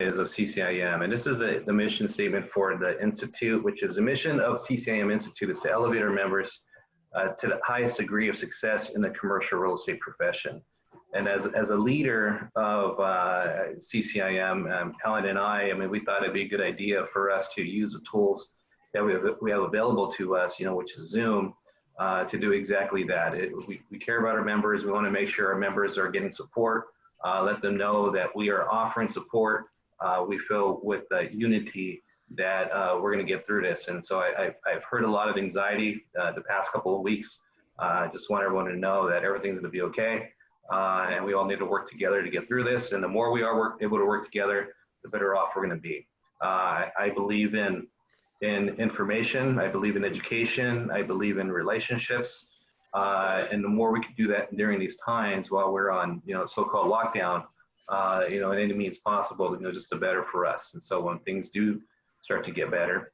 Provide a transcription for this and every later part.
is of CCIM, and this is the mission statement for the Institute, which is the mission of CCIM Institute is to elevate our members to the highest degree of success in the commercial real estate profession. And as a leader of CCIM, Helen and I mean, we thought it'd be a good idea for us to use the tools that we have available to us, which is Zoom, to do exactly that. We care about our members. We want to make sure our members are getting support, let them know that we are offering support. We feel with unity that we're going to get through this. And so I've heard a lot of anxiety the past couple of weeks. I just want everyone to know that everything's going to be okay. And we all need to work together to get through this. And the more we are able to work together, the better off we're going to be. I believe in information. I believe in education. I believe in relationships. And the more we can do that during these times while we're on, so-called lockdown, in any means possible, just the better for us. And so when things do start to get better,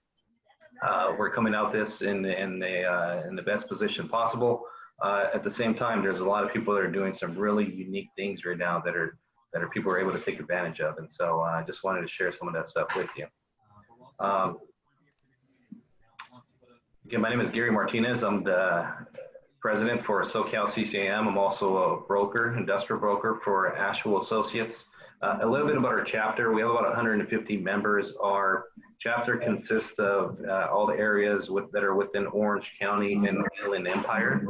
we're coming out this in the best position possible. At the same time, there's a lot of people that are doing some really unique things right now that are people are able to take advantage of. And so I just wanted to share some of that stuff with you. Again, my name is Gary Martinez. I'm the president for SoCal CCIM. I'm also a broker, industrial broker for Asheville Associates. A little bit about our chapter. We have about 150 members. Our chapter consists of all the areas that are within Orange County and the Inland Empire.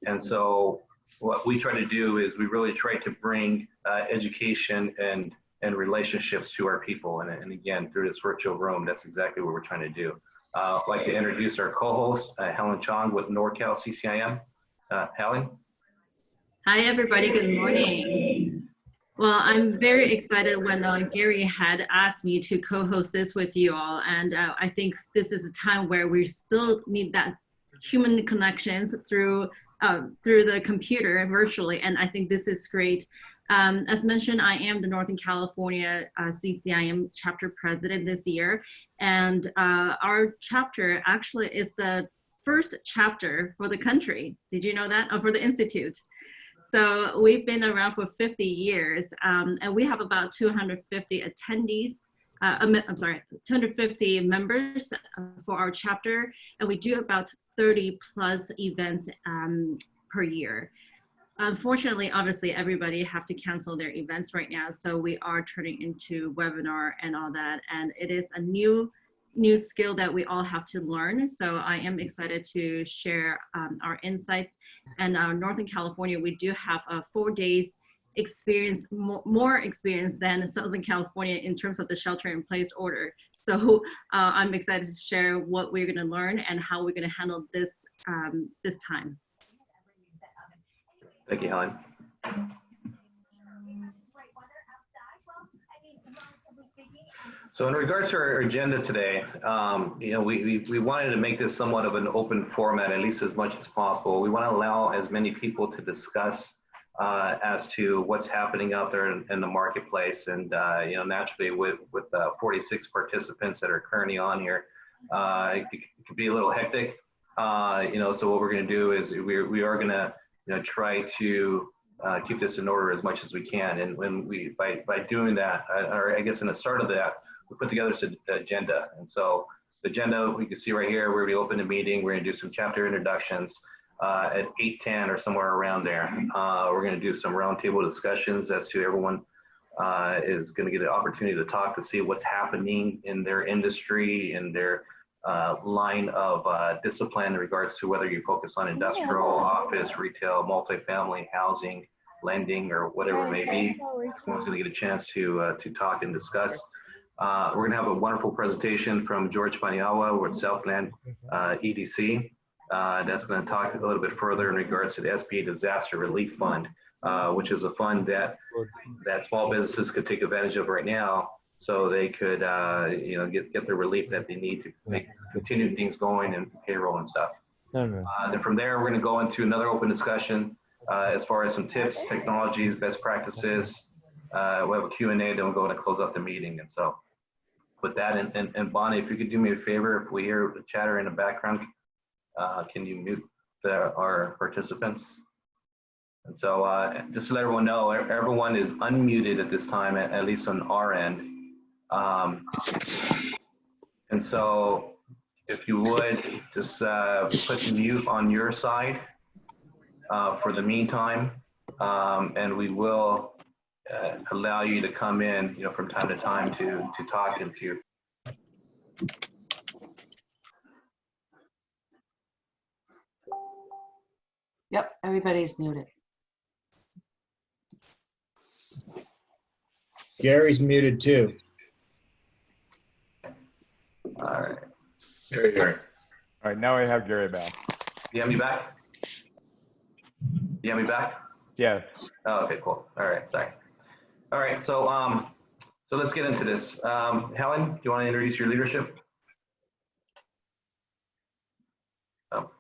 And so what we try to do is we really try to bring education and relationships to our people. And again, through this virtual room, that's exactly what we're trying to do. I'd like to introduce our co-host, Helen Chong with NorCal CCIM. Helen? Hi, everybody. Good morning. Well, I'm very excited when Gary had asked me to co-host this with you all. And I think this is a time where we still need that human connections through the computer virtually. And I think this is great. As mentioned, I am the Northern California CCIM chapter president this year. And our chapter actually is the first chapter for the country. Did you know that? For the Institute. So we've been around for 50 years, and we have about 250 attendees. I'm sorry, 250 members for our chapter, and we do about 30 plus events per year. Unfortunately, obviously, everybody have to cancel their events right now, so we are turning into webinar and all that, and it is a new skill that we all have to learn. So I am excited to share our insights. And Northern California, we do have 4 days experience, more experience than Southern California in terms of the shelter-in-place order. So I'm excited to share what we're going to learn and how we're going to handle this this time. Thank you, Helen. So in regards to our agenda today, we wanted to make this somewhat of an open format, at least as much as possible. We want to allow as many people to discuss as to what's happening out there in the marketplace. And, naturally with 46 participants that are currently on here, it could be a little hectic. So what we're going to do is we are going to try to keep this in order as much as we can. And when by doing that, or I guess in the start of that, we put together an agenda. And so the agenda we can see right here, where we open the meeting, we're going to do some chapter introductions at 8:10 or somewhere around there. We're going to do some roundtable discussions as to everyone is going to get an opportunity to talk, to see what's happening in their industry, in their line of discipline in regards to whether you focus on industrial, office, retail, multifamily, housing, lending, or whatever it may be. Everyone's going to get a chance to talk and discuss. We're going to have a wonderful presentation from George Paniagua with Southland EDC. That's going to talk a little bit further in regards to the SBA Disaster Relief Fund, which is a fund that small businesses could take advantage of right now, so they could get the relief that they need to continue things going and payroll and stuff. Then from there, we're going to go into another open discussion as far as some tips, technologies, best practices. We'll have a Q&A, then we'll go and close out the meeting. And so with that, and Bonnie, if you could do me a favor, if we hear the chatter in the background, can you mute our participants? And so just to let everyone know, everyone is unmuted at this time, at least on our end. And so if you would, just put mute on your side for the meantime, and we will allow you to come in, from time to time to talk and to. Yep, everybody's muted. Gary's muted too. All right. Here. All right, now I have Gary back. You have me back? You have me back? Yes. Oh, okay, cool. All right, sorry. All right, so let's get into this. Helen, do you want to introduce your leadership? Oh.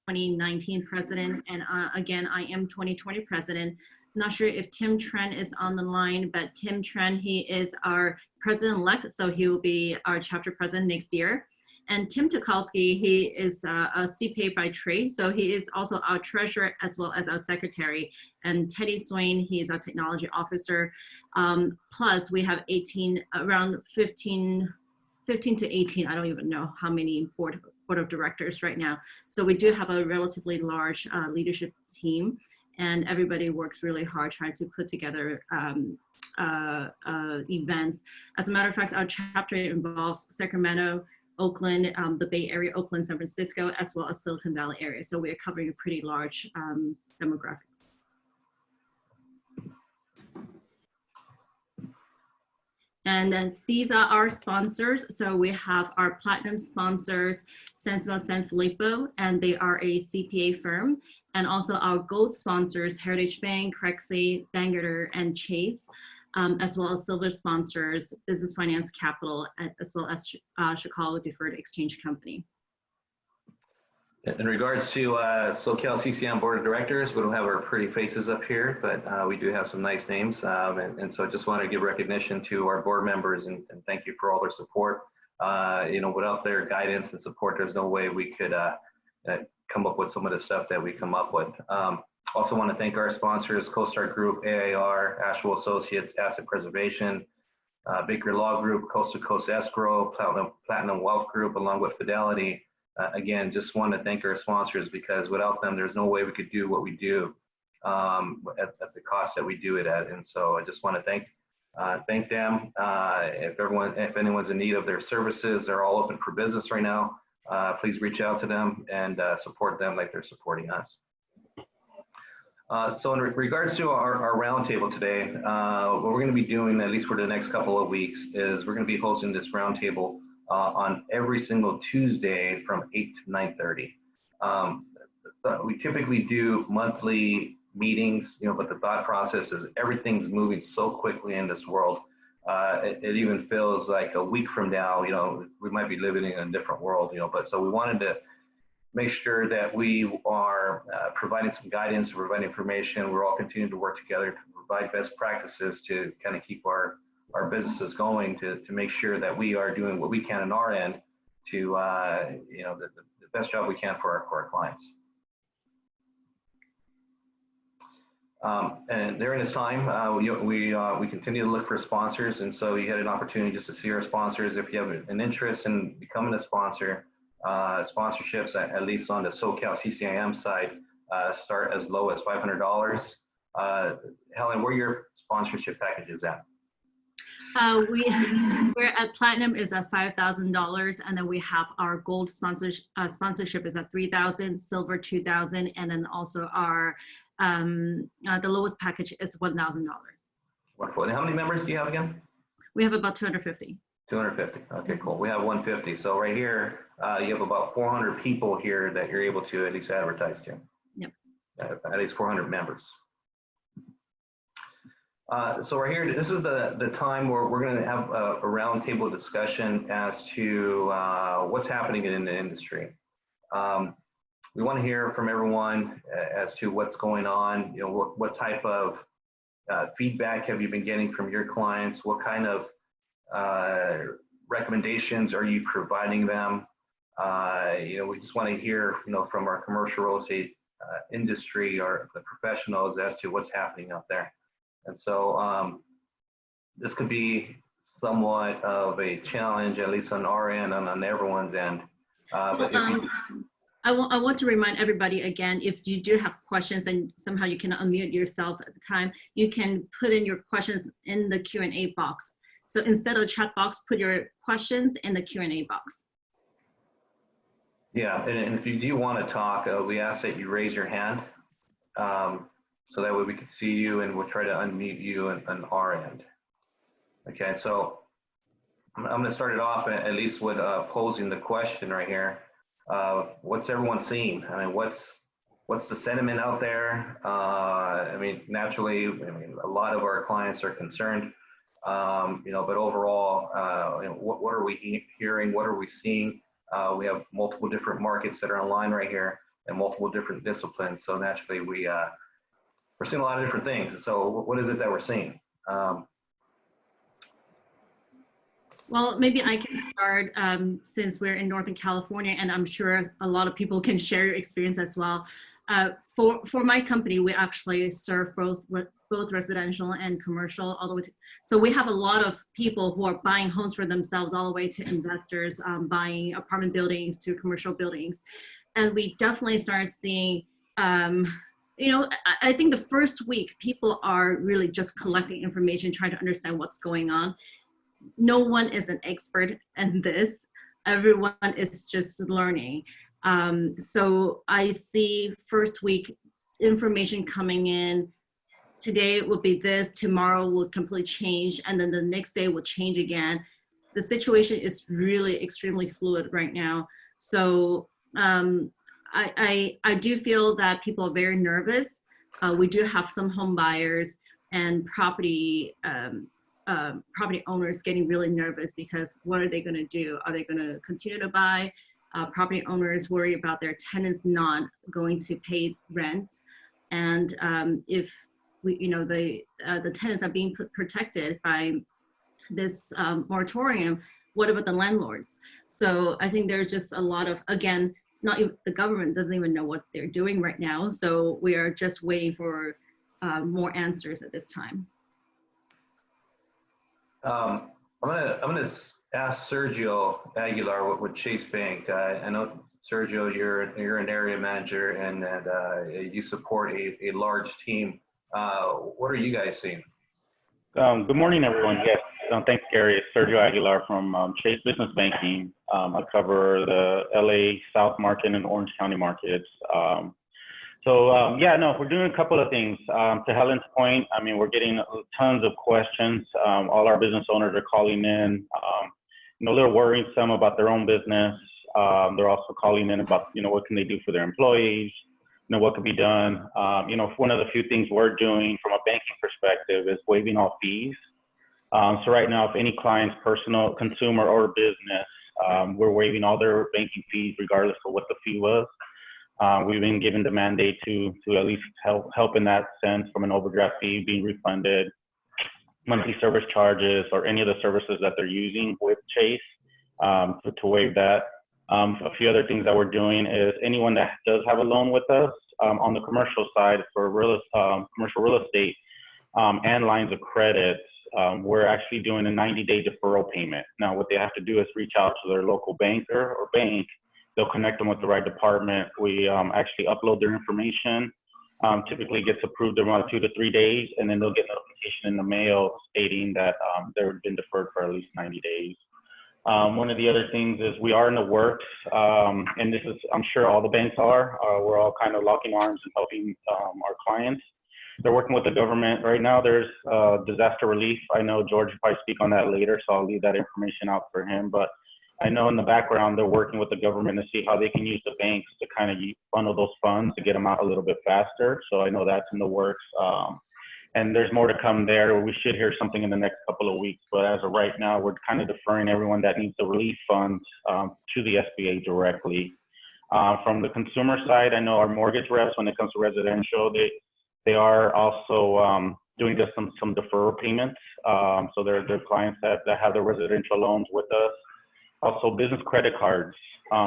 2019 president, and again, I am 2020 president. Not sure if Tim Tran is on the line, but Tim Tran, he is our president-elect, so he will be our chapter president next year. And Tim Tukalski, he is a CPA by trade, so he is also our treasurer as well as our secretary. And Teddy Swain, he is our technology officer. Plus, we have around 15 to 18, I don't even know how many board of directors right now. So we do have a relatively large leadership team, and everybody works really hard trying to put together events. As a matter of fact, our chapter involves Sacramento, Oakland, the Bay Area, Oakland, San Francisco, as well as Silicon Valley area. So we are covering a pretty large demographics. And these are our sponsors. So we have our platinum sponsors, Sanseville San Filippo, and they are a CPA firm. And also our gold sponsors, Heritage Bank, Crexley, Bangerter, and Chase, as well as silver sponsors, Business Finance Capital, as well as Chicago Deferred Exchange Company. In regards to SoCal CCIM Board of Directors, we don't have our pretty faces up here, but we do have some nice names. And so I just want to give recognition to our board members and thank you for all their support. Without their guidance and support, there's no way we could come up with some of the stuff that we come up with. Also want to thank our sponsors, CoStar Group, AAR, Asheville Associates, Asset Preservation, Baker Law Group, Coast to Coast Escrow, Platinum Wealth Group, along with Fidelity. Again, just want to thank our sponsors because without them, there's no way we could do what we do at the cost that we do it at. And so I just want to thank them. If anyone's in need of their services, they're all open for business right now. Please reach out to them and support them like they're supporting us. So in regards to our roundtable today, what we're going to be doing, at least for the next couple of weeks, is we're going to be hosting this roundtable on every single Tuesday from 8 to 9:30. We typically do monthly meetings, but the thought process is everything's moving so quickly in this world. It even feels like a week from now, we might be living in a different world, but so we wanted to make sure that we are providing some guidance, providing information. We're all continuing to work together to provide best practices to kind of keep our businesses going, to make sure that we are doing what we can on our end to, the best job we can for our clients. And during this time, we continue to look for sponsors. And so you had an opportunity just to see our sponsors. If you have an interest in becoming a sponsor, sponsorships, at least on the SoCal CCIM side, start as low as $500. Helen, where your sponsorship packages at? We're at Platinum is at $5,000, and then we have our gold sponsorship is at $3,000, silver $2,000, and then also our the lowest package is $1,000. Wonderful. And how many members do you have again? We have about 250. 250. Okay, cool. We have 150. So right here, you have about 400 people here that you're able to at least advertise to. Yep. At least 400 members. So right here, this is the time where we're going to have a roundtable discussion as to what's happening in the industry. We want to hear from everyone as to what's going on. What type of feedback have you been getting from your clients? What kind of recommendations are you providing them? We just want to hear, from our commercial real estate industry or the professionals as to what's happening out there. And so this could be somewhat of a challenge, at least on our end and on everyone's end. But if you, I want to remind everybody again, if you do have questions and somehow you cannot unmute yourself at the time, you can put in your questions in the Q&A box. So instead of chat box, put your questions in the Q&A box. yeah, and if you do want to talk, we ask that you raise your hand so that way we can see you and we'll try to unmute you on our end. Okay, so I'm going to start it off at least with posing the question right here. What's everyone seeing? I mean, what's the sentiment out there? I mean, naturally, a lot of our clients are concerned, but overall, what are we hearing? What are we seeing? We have multiple different markets that are online right here and multiple different disciplines. So naturally, we're seeing a lot of different things. So what is it that we're seeing? Well, maybe I can start since we're in Northern California, and I'm sure a lot of people can share your experience as well. For my company, we actually serve both residential and commercial all the way to, so we have a lot of people who are buying homes for themselves all the way to investors buying apartment buildings to commercial buildings. And we definitely start seeing, I think the first week people are really just collecting information, trying to understand what's going on. No one is an expert in this. Everyone is just learning. So I see first week information coming in. Today it will be this, tomorrow will completely change, and then the next day will change again. The situation is really extremely fluid right now. So I do feel that people are very nervous. We do have some home buyers and property owners getting really nervous because what are they going to do? Are they going to continue to buy? Property owners worry about their tenants not going to pay rents, and if the tenants are being protected by this moratorium, what about the landlords? So I think there's just a lot of, again, not even, the government doesn't even know what they're doing right now. So we are just waiting for more answers at this time. I'm gonna ask Sergio Aguilar with Chase Bank. I know, Sergio, you're an area manager and you support a large team. What are you guys seeing? Good morning, everyone. Yes, thanks, Gary. It's Sergio Aguilar from Chase Business Banking. I cover the LA South market and Orange County markets. We're doing a couple of things. To Helen's point, I mean, we're getting tons of questions. All our business owners are calling in, a little worried some about their own business. They're also calling in about, what can they do for their employees, what could be done. One of the few things we're doing from a banking perspective is waiving all fees. So right now, if any client's personal, consumer, or business, we're waiving all their banking fees regardless of what the fee was. We've been given the mandate to at least help in that sense from an overdraft fee being refunded, monthly service charges, or any of the services that they're using with Chase to waive that. A few other things that we're doing is anyone that does have a loan with us on the commercial side for commercial real estate and lines of credit, we're actually doing a 90-day deferral payment. Now, what they have to do is reach out to their local banker or bank. They'll connect them with the right department. We actually upload their information. Typically gets approved in around 2 to 3 days, and then they'll get notification in the mail stating that they've been deferred for at least 90 days. One of the other things is we are in the works, and this is, I'm sure all the banks are, we're all kind of locking arms and helping our clients. They're working with the government. Right now there's disaster relief. I know George will probably speak on that later, so I'll leave that information out for him. But I know in the background, they're working with the government to see how they can use the banks to kind of funnel those funds to get them out a little bit faster. So I know that's in the works. And there's more to come there. We should hear something in the next couple of weeks. But as of right now, we're kind of deferring everyone that needs the relief funds to the SBA directly. From the consumer side, I know our mortgage reps, when it comes to residential, they are also doing just some deferral payments. So they're clients that have their residential loans with us. Also, business credit cards.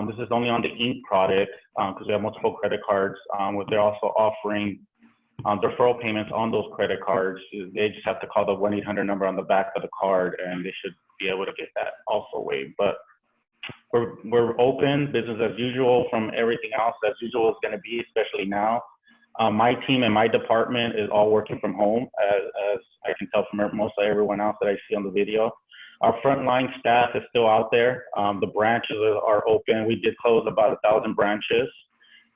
This is only on the Inc. product because we have multiple credit cards. What they're also offering deferral payments on those credit cards. They just have to call the 1-800 number on the back of the card, and they should be able to get that also waived. But we're open, business as usual. From everything else, as usual is going to be, especially now. My team and my department is all working from home, as I can tell from most of everyone else that I see on the video. Our frontline staff is still out there. The branches are open. We did close about 1,000 branches,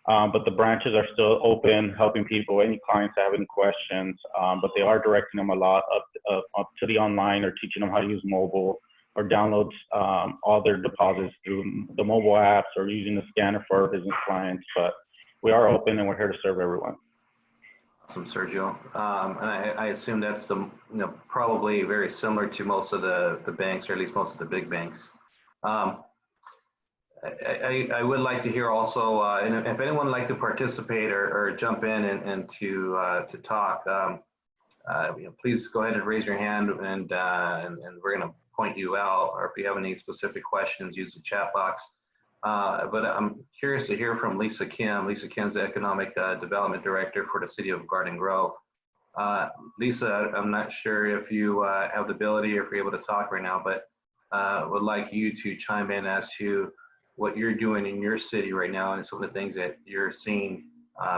but the branches are still open, helping people, any clients that have any questions. But they are directing them a lot up to the online, or teaching them how to use mobile, or download all their deposits through the mobile apps, or using the scanner for our business clients. But we are open, and we're here to serve everyone. Awesome, Sergio. And I assume that's probably very similar to most of the banks, or at least most of the big banks. I would like to hear also, and if anyone would like to participate or jump in and to talk, please go ahead and raise your hand, and we're going to point you out. Or if you have any specific questions, use the chat box. But I'm curious to hear from Lisa Kim. Lisa Kim's the Economic Development Director for the City of Garden Grove. Lisa, I'm not sure if you have the ability or if you're able to talk right now, but would like you to chime in as to what you're doing in your city right now, and some of the things that you're seeing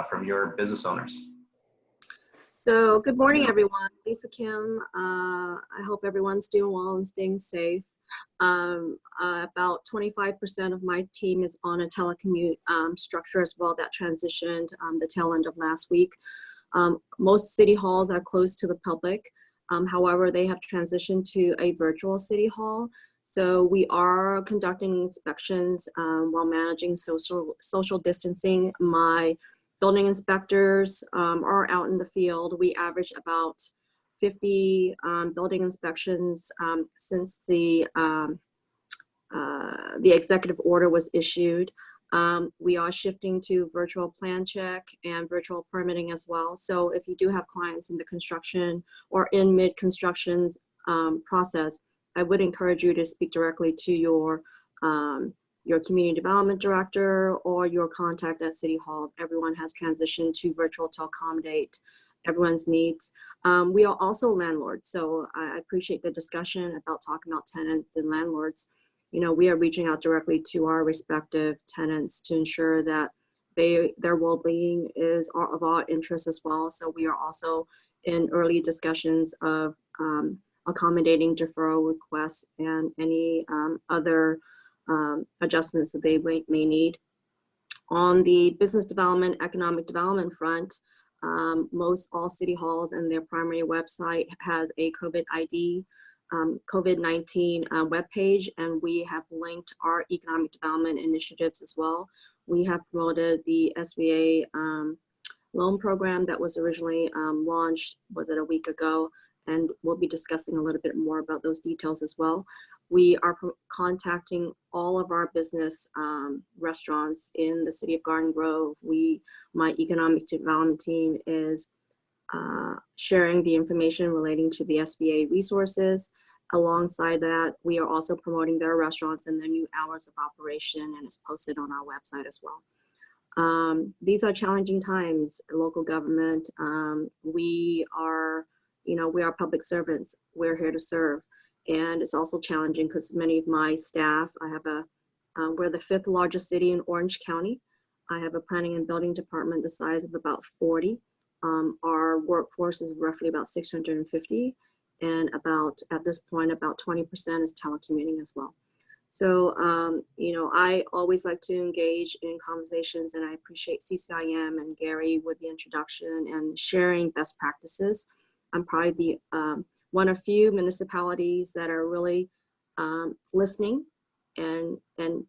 from your business owners. So good morning, everyone. Lisa Kim. I hope everyone's doing well and staying safe. About 25% of my team is on a telecommute structure as well that transitioned the tail end of last week. Most city halls are closed to the public. However, they have transitioned to a virtual city hall. So we are conducting inspections while managing social distancing. My building inspectors are out in the field. We average about 50 building inspections since the executive order was issued. We are shifting to virtual plan check and virtual permitting as well. So if you do have clients in the construction or in mid-construction process, I would encourage you to speak directly to your community development director or your contact at City Hall. Everyone has transitioned to virtual to accommodate everyone's needs. We are also landlords, so I appreciate the discussion about talking about tenants and landlords. We are reaching out directly to our respective tenants to ensure that their well-being is of our interest as well. So we are also in early discussions of accommodating deferral requests and any other adjustments that they may need. On the business development, economic development front, most all city halls and their primary website has a COVID-19 webpage, and we have linked our economic development initiatives as well. We have promoted the SBA loan program that was originally launched, was it a week ago, and we'll be discussing a little bit more about those details as well. We are contacting all of our business restaurants in the city of Garden Grove. My economic development team is sharing the information relating to the SBA resources. Alongside that, we are also promoting their restaurants and their new hours of operation, and it's posted on our website as well. These are challenging times, local government. We are public servants. We're here to serve. And it's also challenging because many of my staff, we're the 5th largest city in Orange County. I have a planning and building department the size of about 40. Our workforce is roughly about 650. And at this point, about 20% is telecommuting as well. So, I always like to engage in conversations, and I appreciate CCIM and Gary with the introduction and sharing best practices. I'm probably one of few municipalities that are really listening and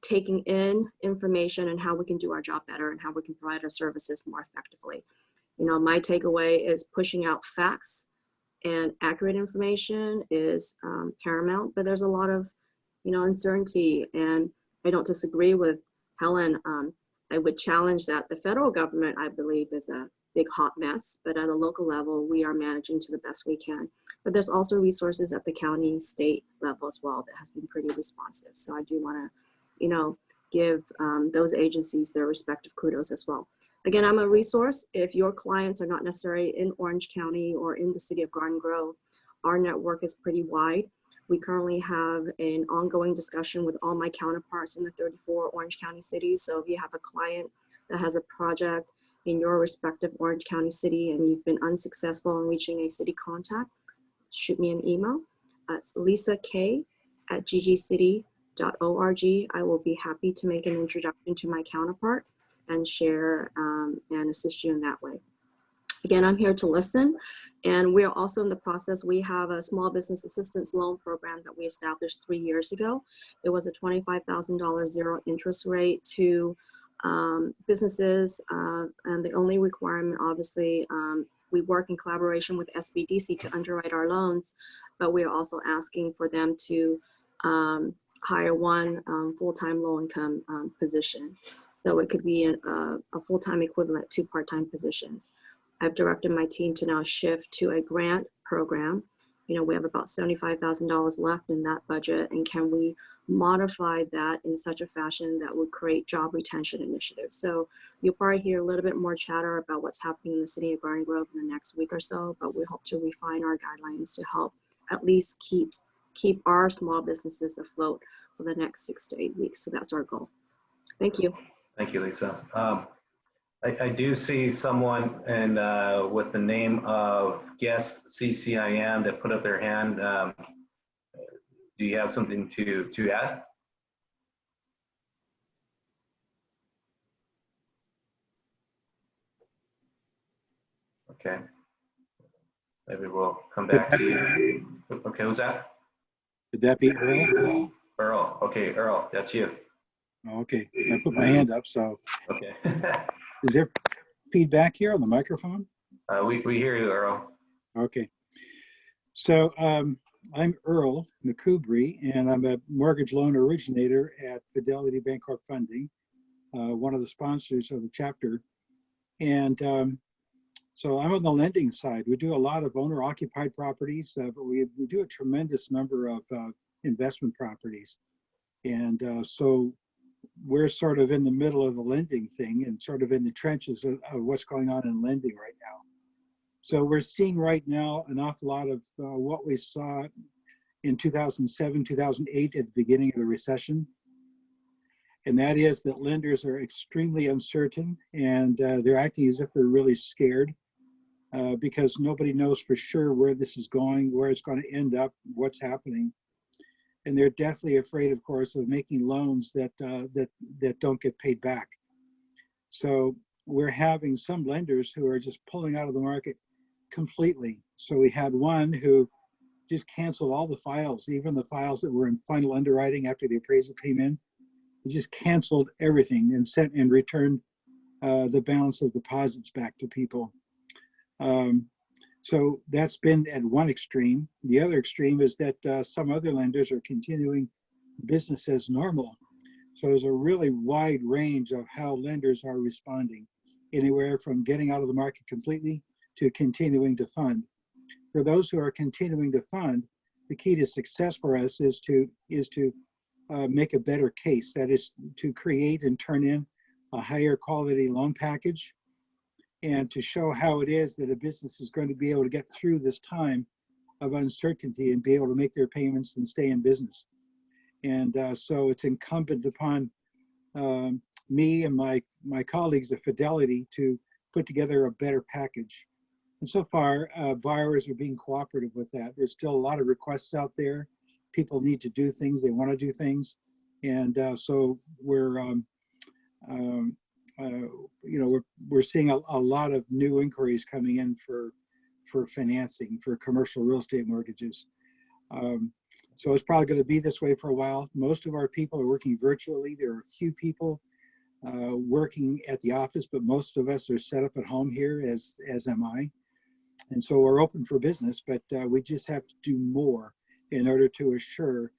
taking in information and how we can do our job better and how we can provide our services more effectively. My takeaway is pushing out facts and accurate information is paramount, but there's a lot of, uncertainty, and I don't disagree with Helen. I would challenge that the federal government, I believe, is a big hot mess, but at a local level, we are managing to the best we can. But there's also resources at the county, state level as well that has been pretty responsive. So I do want to, give those agencies their respective kudos as well. Again, I'm a resource. If your clients are not necessarily in Orange County or in the city of Garden Grove, our network is pretty wide. We currently have an ongoing discussion with all my counterparts in the 34 Orange County cities. So if you have a client that has a project in your respective Orange County city and you've been unsuccessful in reaching a city contact, shoot me an email. It's lisak@ggcity.org. I will be happy to make an introduction to my counterpart and share and assist you in that way. Again, I'm here to listen, and we're also in the process. We have a small business assistance loan program that we established 3 years ago. It was a $25,000 zero interest rate to businesses, and the only requirement, obviously, we work in collaboration with SBDC to underwrite our loans, but we're also asking for them to hire one full-time low-income position. So it could be a full-time equivalent to part-time positions. I've directed my team to now shift to a grant program. You know, we have about $75,000 left in that budget, and can we modify that in such a fashion that would create job retention initiatives? So you'll probably hear a little bit more chatter about what's happening in the city of Garden Grove in the next week or so, but we hope to refine our guidelines to help at least keep our small businesses afloat for the next 6 to 8 weeks. So that's our goal. Thank you. Thank you, Lisa. I do see someone with the name of guest CCIM that put up their hand. Do you have something to add? Okay. Maybe we'll come back to you. Okay, who's that? Would that be Earl? Earl. Okay, Earl, that's you. Okay, I put my hand up, so. Okay. Is there feedback here on the microphone? We hear you, Earl. Okay. So I'm Earl McCoubry, and I'm a mortgage loan originator at Fidelity Bancorp Funding, one of the sponsors of the chapter. And so I'm on the lending side. We do a lot of owner-occupied properties, but we do a tremendous number of investment properties. And so we're sort of in the middle of the lending thing and sort of in the trenches of what's going on in lending right now. So we're seeing right now an awful lot of what we saw in 2007, 2008 at the beginning of the recession. And that is that lenders are extremely uncertain, and they're acting as if they're really scared because nobody knows for sure where this is going, where it's going to end up, what's happening. And they're deathly afraid, of course, of making loans that don't get paid back. So we're having some lenders who are just pulling out of the market completely. So we had one who just canceled all the files, even the files that were in final underwriting after the appraisal came in. He just canceled everything and sent and returned the balance of deposits back to people. So that's been at one extreme. The other extreme is that some other lenders are continuing business as normal. So there's a really wide range of how lenders are responding, anywhere from getting out of the market completely to continuing to fund. For those who are continuing to fund, the key to success for us is to make a better case. That is to create and turn in a higher quality loan package, and to show how it is that a business is going to be able to get through this time of uncertainty and be able to make their payments and stay in business. And so it's incumbent upon me and my colleagues at Fidelity to put together a better package. And so far, borrowers are being cooperative with that. There's still a lot of requests out there. People need to do things, they want to do things. And so we're we're seeing a lot of new inquiries coming in for financing for commercial real estate mortgages. So it's probably going to be this way for a while. Most of our people are working virtually. There are a few people working at the office, but most of us are set up at home here, as am I. And so we're open for business, but we just have to do more in order to assure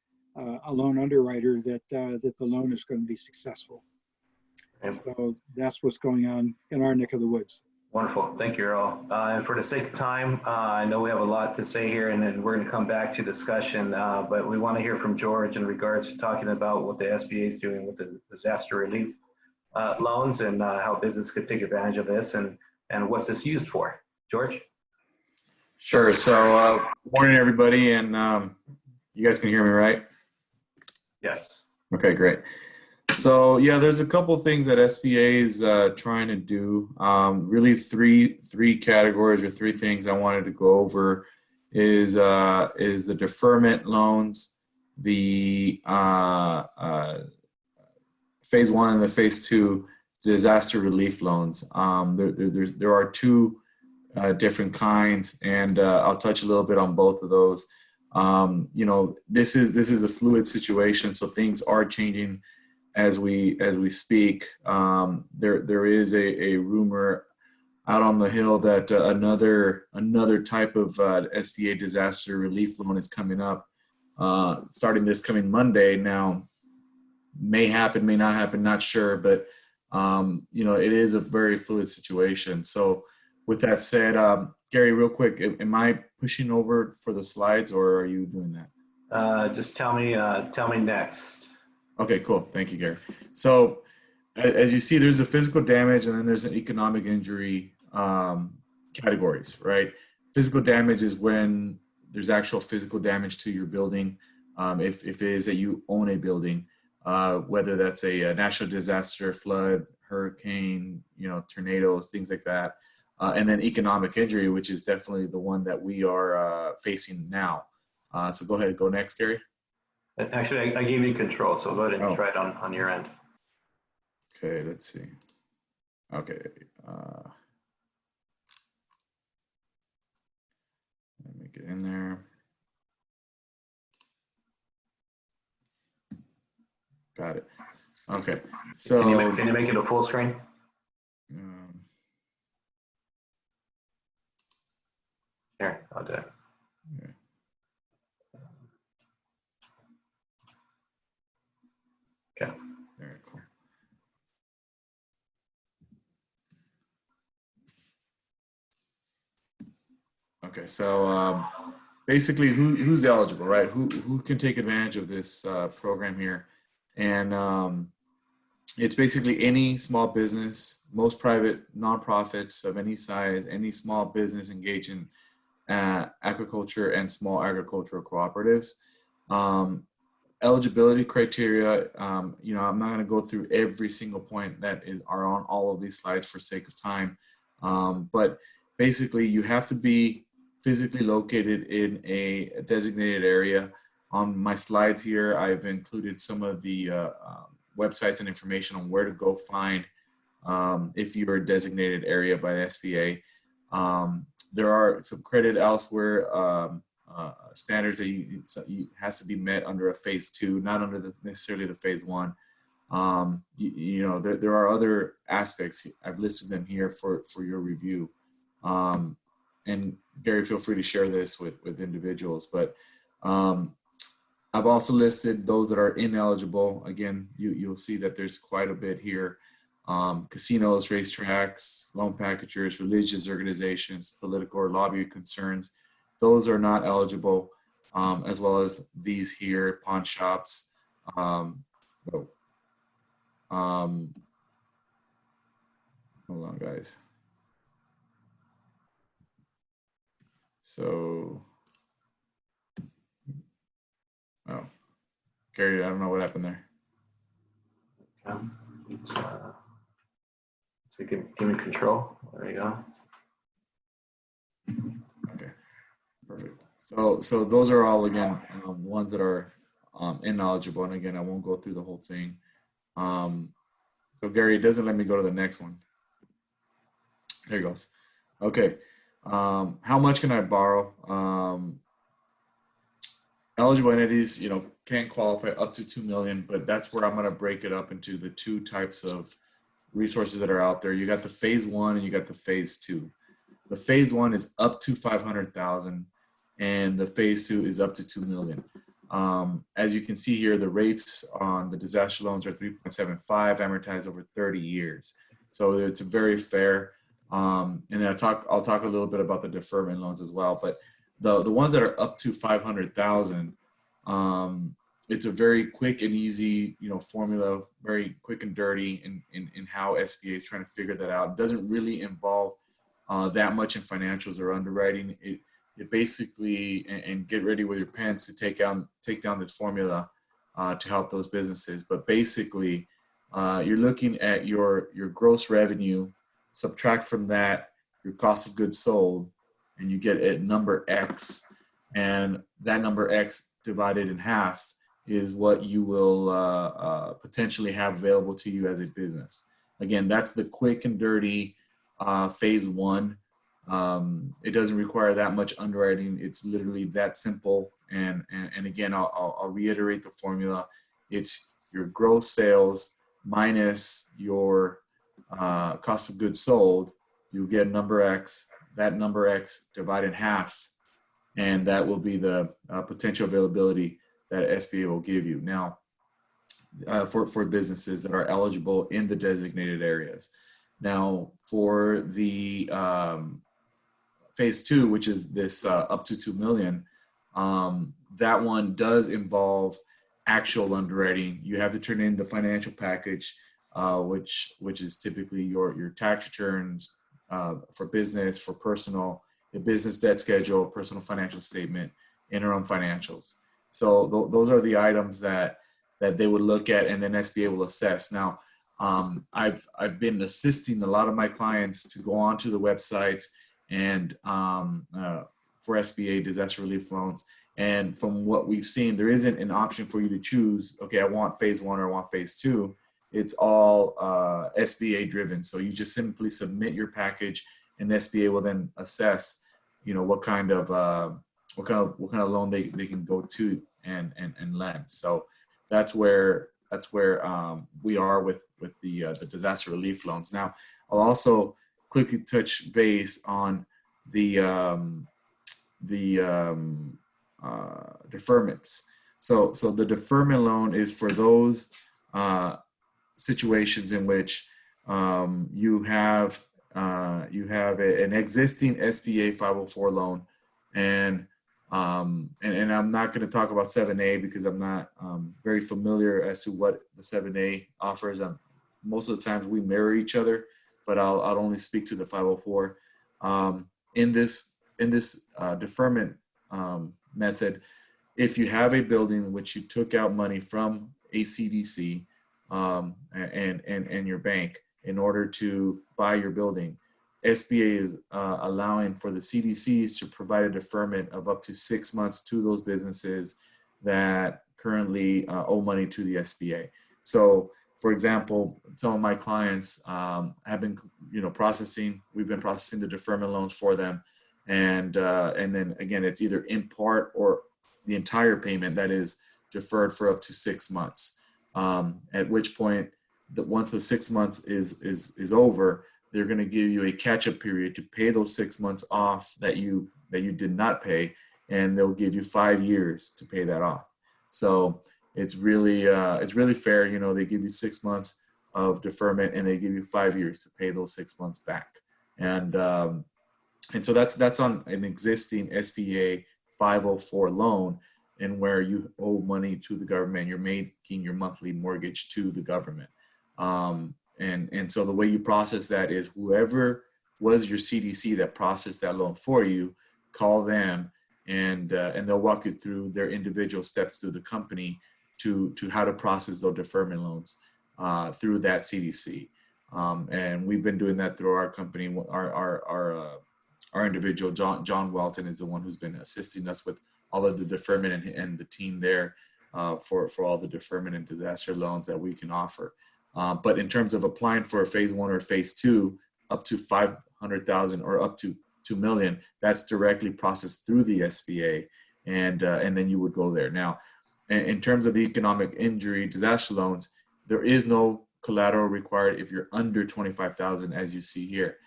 a loan underwriter that the loan is going to be successful. So that's what's going on in our neck of the woods. Wonderful. Thank you, Earl. And for the sake of time, I know we have a lot to say here, and then we're going to come back to discussion, but we want to hear from George in regards to talking about what the SBA is doing with the disaster relief loans and how business could take advantage of this and what's this used for. George? Sure. So, morning, everybody, and you guys can hear me, right? Yes. Okay, great. So, yeah, there's a couple of things that SBA is trying to do. Really, three categories or three things I wanted to go over is the deferment loans, the phase one and the phase two disaster relief loans. There are two different kinds, and I'll touch a little bit on both of those. You know, this is a fluid situation, so things are changing as we speak. There is a rumor out on the hill that another type of SBA disaster relief loan is coming up, starting this coming Monday. Now, may happen, may not happen, not sure, but you know, it is a very fluid situation. So with that said, Gary, real quick, am I pushing over for the slides, or are you doing that? Just tell me next. Okay, cool. Thank you, Gary. So as you see, there's a physical damage and then there's an economic injury categories, right? Physical damage is when there's actual physical damage to your building. If it is that you own a building, whether that's a natural disaster, flood, hurricane, you know, tornadoes, things like that. And then economic injury, which is definitely the one that we are facing now. So go ahead, go next, Gary. Actually, I gave you control, so go ahead and try it on your end. Okay, let's see. Okay. Let me get in there. Got it. Okay. So can you make it a full screen? Here, I'll do it. Yeah. Okay. Very cool. Okay, so basically, who's eligible, right? Who can take advantage of this program here? And it's basically any small business, most private nonprofits of any size, any small business engaged in agriculture and small agricultural cooperatives. Eligibility criteria, you know, I'm not going to go through every single point that are on all of these slides for sake of time. But basically, you have to be physically located in a designated area. On my slides here, I've included some of the websites and information on where to go find if you're a designated area by the SBA. There are some credit elsewhere standards that has to be met under a phase two, not under necessarily the phase one. You know, there are other aspects. I've listed them here for your review. And Gary, feel free to share this with individuals. But I've also listed those that are ineligible. Again, you'll see that there's quite a bit here. Casinos, racetracks, loan packagers, religious organizations, political or lobby concerns. Those are not eligible, as well as these here, pawn shops. Hold on, guys. So, oh, Gary, I don't know what happened there. So you can give me control. There you go. Okay, perfect. So those are all, again, ones that are ineligible. And again, I won't go through the whole thing. So Gary, it doesn't let me go to the next one. There it goes. Okay. How much can I borrow? Eligible entities, you know, can qualify up to 2 million, but that's where I'm going to break it up into the two types of resources that are out there. You got the phase one and you got the phase two. The phase one is up to 500,000 and the phase two is up to 2 million. As you can see here, the rates on the disaster loans are 3.75 amortized over 30 years. So it's very fair. And I'll talk a little bit about the deferment loans as well, but the ones that are up to 500,000, it's a very quick and easy, formula, very quick and dirty in how SBA is trying to figure that out. It doesn't really involve that much in financials or underwriting. It basically, and get ready with your pens to take down this formula to help those businesses. But basically, you're looking at your gross revenue, subtract from that your cost of goods sold, and you get a number X, and that number X divided in half is what you will potentially have available to you as a business. Again, that's the quick and dirty phase one. It doesn't require that much underwriting. It's literally that simple. And again, I'll reiterate the formula. It's your gross sales minus your cost of goods sold. You get number X. That number X divided in half, and that will be the potential availability that SBA will give you. Now, for businesses that are eligible in the designated areas. Now, for the phase two, which is this up to 2 million, that one does involve actual underwriting. You have to turn in the financial package, which is typically your tax returns for business, for personal, the business debt schedule, personal financial statement, interim financials. So those are the items that they would look at, and then SBA will assess. Now, I've been assisting a lot of my clients to go onto the websites and for SBA disaster relief loans. And from what we've seen, there isn't an option for you to choose, okay, I want phase one or I want phase two. It's all SBA driven. So you just simply submit your package, and SBA will then assess, what kind of loan they can go to and lend. So that's where we are with the disaster relief loans. Now, I'll also quickly touch base on the deferments. So the deferment loan is for those situations in which you have an existing SBA 504 loan, and I'm not going to talk about 7A because I'm not very familiar as to what the 7A offers. Most of the times we mirror each other, but I'll only speak to the 504. In this deferment method, if you have a building in which you took out money from a CDC and your bank in order to buy your building, SBA is allowing for the CDCs to provide a deferment of up to 6 months to those businesses that currently owe money to the SBA. So, for example, some of my clients have been, we've been processing the deferment loans for them, and then again, it's either in part or the entire payment that is deferred for up to 6 months. At which point, once the 6 months is over, they're going to give you a catch-up period to pay those 6 months off that you did not pay, and they'll give you 5 years to pay that off. So it's really fair. They give you 6 months of deferment, and they give you 5 years to pay those 6 months back. And so that's on an existing SBA 504 loan, and where you owe money to the government, you're making your monthly mortgage to the government. And so the way you process that is whoever was your CDC that processed that loan for you, call them, and they'll walk you through their individual steps through the company to how to process those deferment loans through that CDC. And we've been doing that through our company. Our individual, John Welton, is the one who's been assisting us with all of the deferment and the team there for all the deferment and disaster loans that we can offer. But in terms of applying for a phase one or phase two, up to 500,000 or up to 2 million, that's directly processed through the SBA, and then you would go there. Now, in terms of the economic injury disaster loans, there is no collateral required if you're under 25,000, as you see here.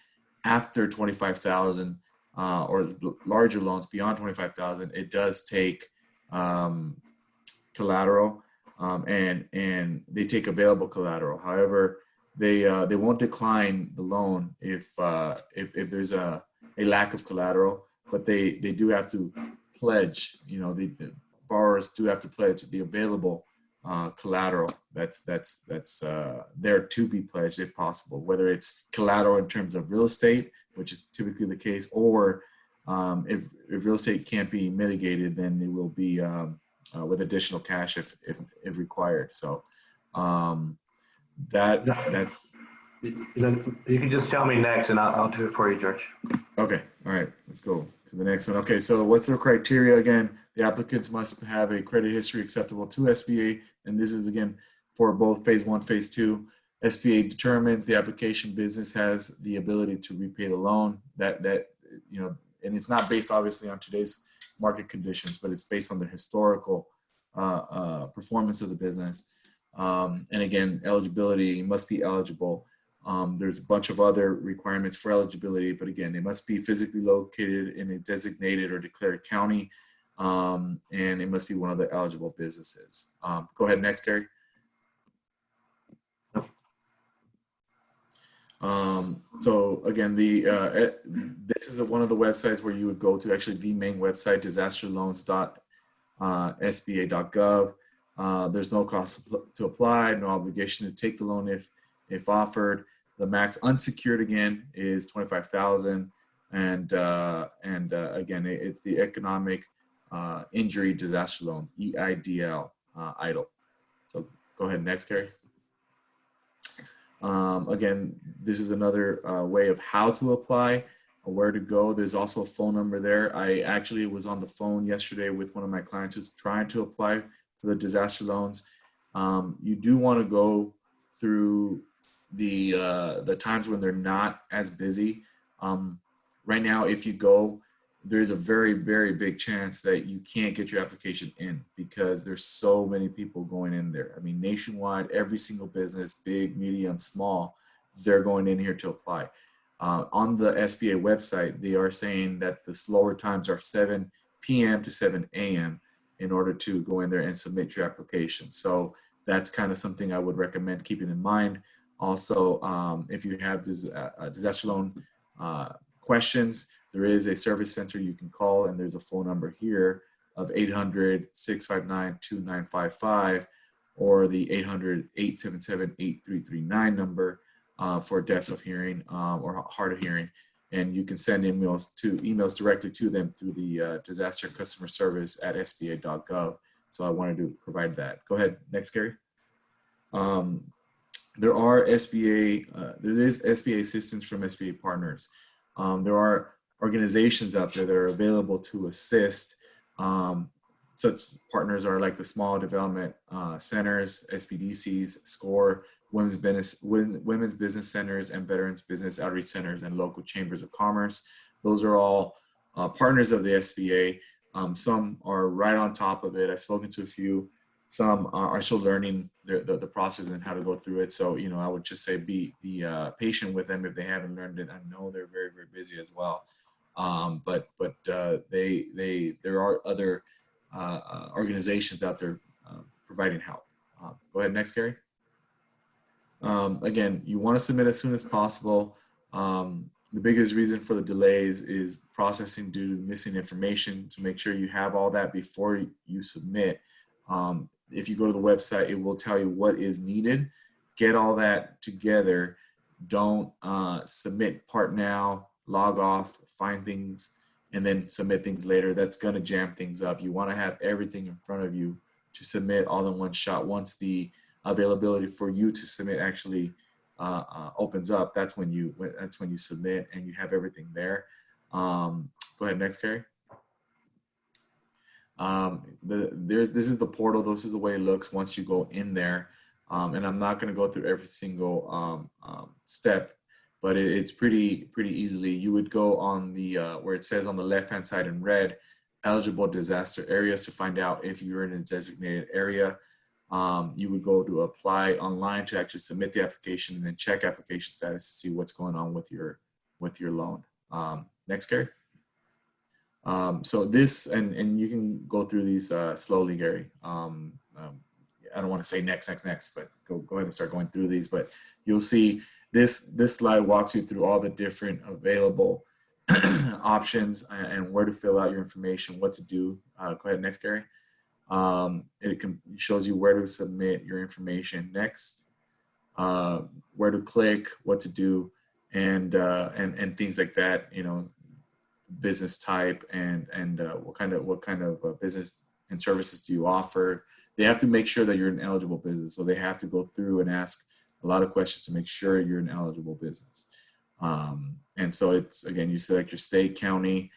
After 25,000 or larger loans beyond 25,000, it does take collateral. And they take available collateral. However, they won't decline the loan if there's a lack of collateral, but they do have to pledge. borrowers do have to pledge the available collateral that's there to be pledged if possible, whether it's collateral in terms of real estate, which is typically the case, or if real estate can't be mitigated, then it will be with additional cash if required. So that's. You can just tell me next, and I'll do it for you, George. Okay. All right. Let's go to the next one. Okay. So what's the criteria again? The applicants must have a credit history acceptable to SBA, and this is again for both phase 1, phase 2. SBA determines the application business has the ability to repay the loan. That and it's not based obviously on today's market conditions, but it's based on the historical performance of the business. And again, eligibility must be eligible. There's a bunch of other requirements for eligibility, but again, it must be physically located in a designated or declared county, and it must be one of the eligible businesses. Go ahead, next, Gary. So again, this is one of the websites where you would go to, actually the main website, disasterloans.sba.gov. There's no cost to apply, no obligation to take the loan if offered. The max unsecured again is $25,000, and again, it's the economic injury disaster loan, EIDL, EIDL. So go ahead, next, Gary. Again, this is another way of how to apply, where to go. There's also a phone number there. I actually was on the phone yesterday with one of my clients who's trying to apply for the disaster loans. You do want to go through the times when they're not as busy. Right now, if you go, there's a very, very big chance that you can't get your application in because there's so many people going in there. I mean, nationwide, every single business, big, medium, small, they're going in here to apply. On the SBA website, they are saying that the slower times are 7 p.m. to 7 a.m. in order to go in there and submit your application. So that's kind of something I would recommend keeping in mind. Also, if you have this disaster loan questions, there is a service center you can call, and there's a phone number here of 800-659-2955 or the 800-877-8339 number for deaf of hearing or hard of hearing. And you can send emails directly to them through the disaster customer service at sba.gov. So I wanted to provide that. Go ahead, next, Gary. There is SBA assistance from SBA partners. There are organizations out there that are available to assist. Such partners are like the Small Development Centers, SBDCs, SCORE, Women's Business Centers, and Veterans Business Outreach Centers, and local chambers of commerce. Those are all partners of the SBA. Some are right on top of it. I've spoken to a few. Some are still learning the process and how to go through it. So, I would just say be patient with them if they haven't learned it. I know they're very, very busy as well. But there are other organizations out there providing help. Go ahead, next, Gary. Again, you want to submit as soon as possible. The biggest reason for the delays is processing due to missing information. To make sure you have all that before you submit. If you go to the website, it will tell you what is needed. Get all that together. Don't submit part now, log off, find things, and then submit things later. That's going to jam things up. You want to have everything in front of you to submit all in one shot. Once the availability for you to submit actually opens up, that's when you submit and you have everything there. Go ahead, next, Gary. This is the portal. This is the way it looks once you go in there. And I'm not going to go through every single step, but it's pretty easily. You would go on the where it says on the left-hand side in red, eligible disaster areas, to find out if you're in a designated area. You would go to apply online to actually submit the application, and then check application status to see what's going on with your loan. Next, Gary. So this, and you can go through these slowly, Gary. I don't want to say next, but go ahead and start going through these. But you'll see this slide walks you through all the different available options and where to fill out your information, what to do. Go ahead, next, Gary. It shows you where to submit your information next, where to click, what to do, and things like that. You know, business type and what kind of business and services do you offer. They have to make sure that you're an eligible business, so they have to go through and ask a lot of questions to make sure you're an eligible business. And so it's, again, you select your state, county,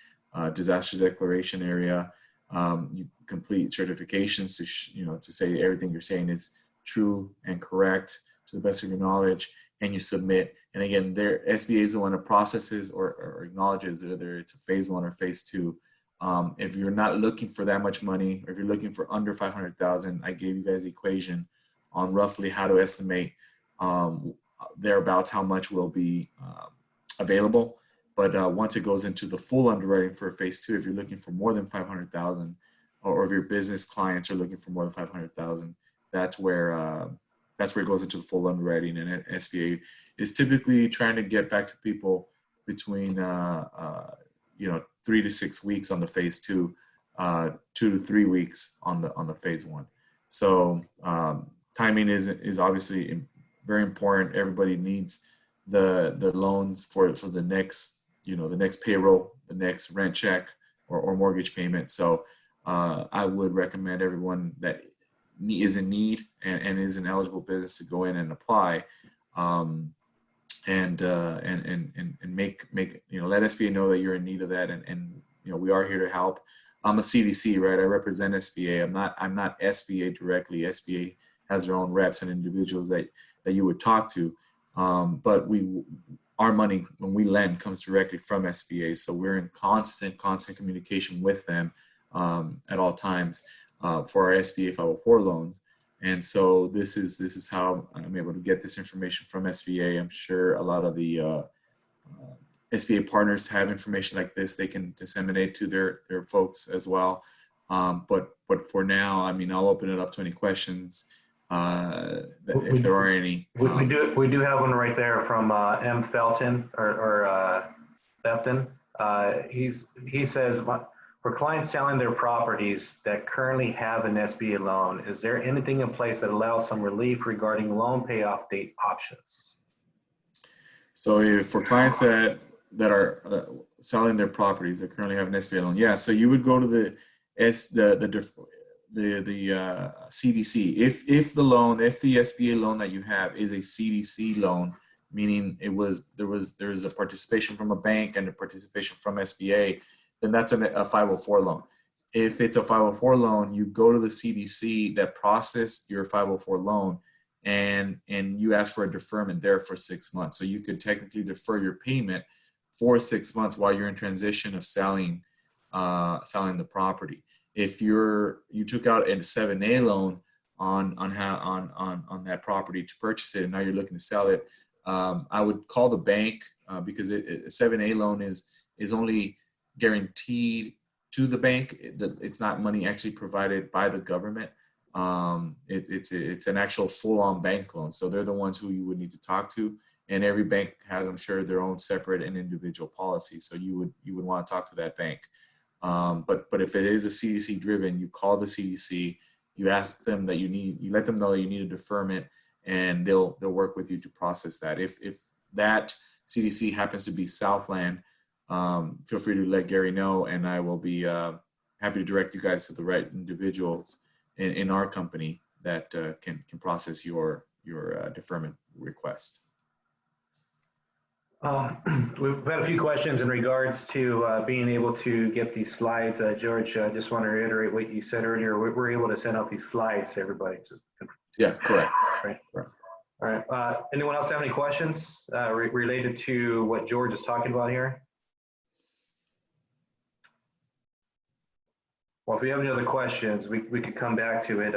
disaster declaration area. You complete certifications to say everything you're saying is true and correct to the best of your knowledge, and you submit. And again, their SBA is the one that processes or acknowledges whether it's a phase 1 or phase 2. If you're not looking for that much money, or if you're looking for under 500,000, I gave you guys the equation on roughly how to estimate thereabouts how much will be available. But once it goes into the full underwriting for phase 2, if you're looking for more than 500,000, or if your business clients are looking for more than 500,000, that's where it goes into the full underwriting. And SBA is typically trying to get back to people between 3 to 6 weeks on the phase 2, 2 to 3 weeks on the phase 1. So timing is obviously very important. Everybody needs the loans for the next, the next payroll, the next rent check or mortgage payment. So I would recommend everyone that is in need and is an eligible business to go in and apply, and make let SBA know that you're in need of that, and we are here to help. I'm a CDC, right? I represent SBA. I'm not SBA directly. SBA has their own reps and individuals that you would talk to, but our money when we lend comes directly from SBA, so we're in constant communication with them at all times for our SBA 504 loans. And so this is how I'm able to get this information from SBA. I'm sure a lot of the SBA partners have information like this they can disseminate to their folks as well. But for now, I'll open it up to any questions if there are any. We do have one right there from M. Felton or Felton. He says, for clients selling their properties that currently have an SBA loan, is there anything in place that allows some relief regarding loan payoff date options? So for clients that are selling their properties that currently have an SBA loan, yeah. So you would go to the CDC. If the SBA loan that you have is a CDC loan, meaning there is a participation from a bank and a participation from SBA, then that's a 504 loan. If it's a 504 loan, you go to the CDC that processed your 504 loan, and you ask for a deferment there for 6 months. So you could technically defer your payment for 6 months while you're in transition of selling the property. If you took out a 7A loan on that property to purchase it, and now you're looking to sell it, I would call the bank because a 7A loan is only guaranteed to the bank. It's not money actually provided by the government. It's an actual full-on bank loan. So they're the ones who you would need to talk to. And every bank has, I'm sure, their own separate and individual policies. So you would want to talk to that bank. But if it is a CDC driven, you call the CDC, you ask them you let them know that you need a deferment, and they'll work with you to process that. If that CDC happens to be Southland, feel free to let Gary know, and I will be happy to direct you guys to the right individuals in our company that can process your deferment request. We've had a few questions in regards to being able to get these slides. George, I just want to reiterate what you said earlier. We're able to send out these slides to everybody. Yeah, correct. Right. All right. Anyone else have any questions related to what George is talking about here? Well, if we have any other questions, we could come back to it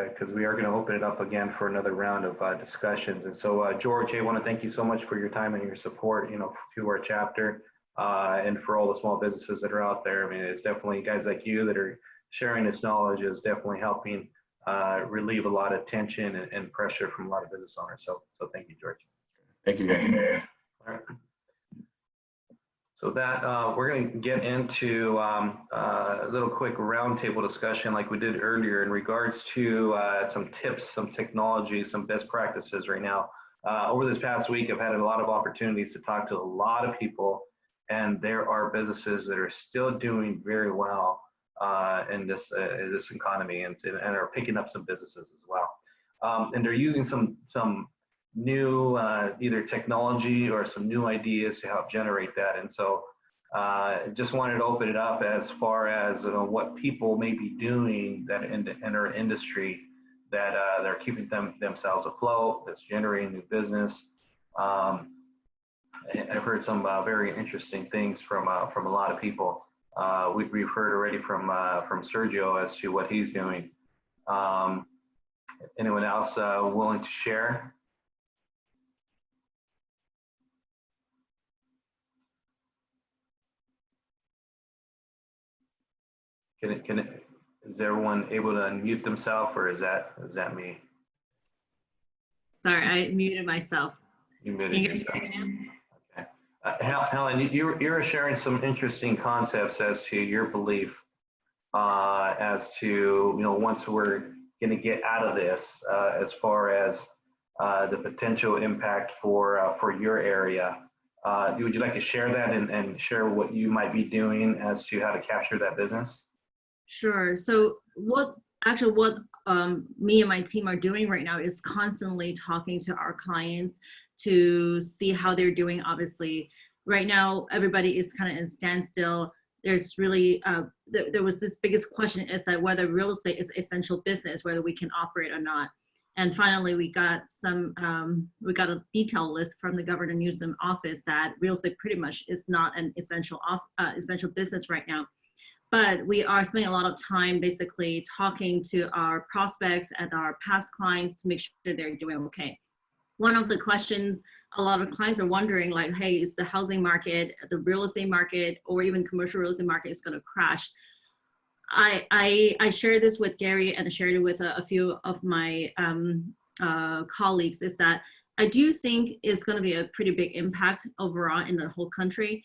because we are going to open it up again for another round of discussions. And so, George, I want to thank you so much for your time and your support, to our chapter and for all the small businesses that are out there. It's definitely guys like you that are sharing this knowledge is definitely helping relieve a lot of tension and pressure from a lot of business owners. So thank you, George. Thank you, guys. All right. So that we're going to get into a little quick roundtable discussion like we did earlier in regards to some tips, some technology, some best practices right now. Over this past week, I've had a lot of opportunities to talk to a lot of people, and there are businesses that are still doing very well in this economy, and are picking up some businesses as well. And they're using some new either technology or some new ideas to help generate that. And so just wanted to open it up as far as what people may be doing that in our industry that they're keeping themselves afloat, that's generating new business. I've heard some very interesting things from a lot of people. We've heard already from Sergio as to what he's doing. Anyone else willing to share? Is everyone able to unmute themselves, or is that me? Sorry, I muted myself. You muted yourself. Okay. Helen, you were sharing some interesting concepts as to your belief as to once we're going to get out of this, as far as the potential impact for your area. Would you like to share that and share what you might be doing as to how to capture that business? Sure. So what me and my team are doing right now is constantly talking to our clients to see how they're doing. Obviously, right now, everybody is kind of in standstill. There's really, there was this biggest question is that whether real estate is essential business, whether we can operate or not. And finally, we got a detailed list from the Governor Newsom office that real estate pretty much is not an essential business right now. But we are spending a lot of time basically talking to our prospects and our past clients to make sure they're doing okay. One of the questions a lot of clients are wondering, like, hey, is the housing market, the real estate market, or even commercial real estate market is going to crash? I shared this with Gary and shared it with a few of my colleagues, is that I do think it's going to be a pretty big impact overall in the whole country.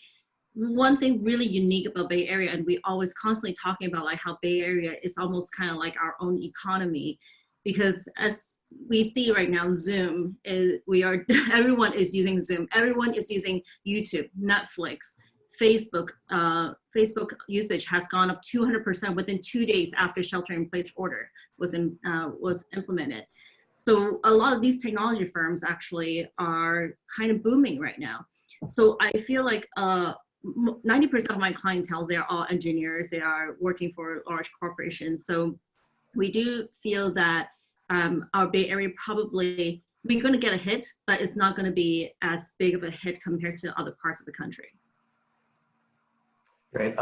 One thing really unique about Bay Area, and we always constantly talking about like how Bay Area is almost kind of like our own economy, because as we see right now, Zoom is, everyone is using Zoom. Everyone is using YouTube, Netflix, Facebook. Facebook usage has gone up 200% within 2 days after shelter-in-place order was implemented. So a lot of these technology firms actually are kind of booming right now. So I feel like 90% of my clientele, they are all engineers. They are working for large corporations. So we do feel that our Bay Area probably, we're going to get a hit, but it's not going to be as big of a hit compared to other parts of the country. Great.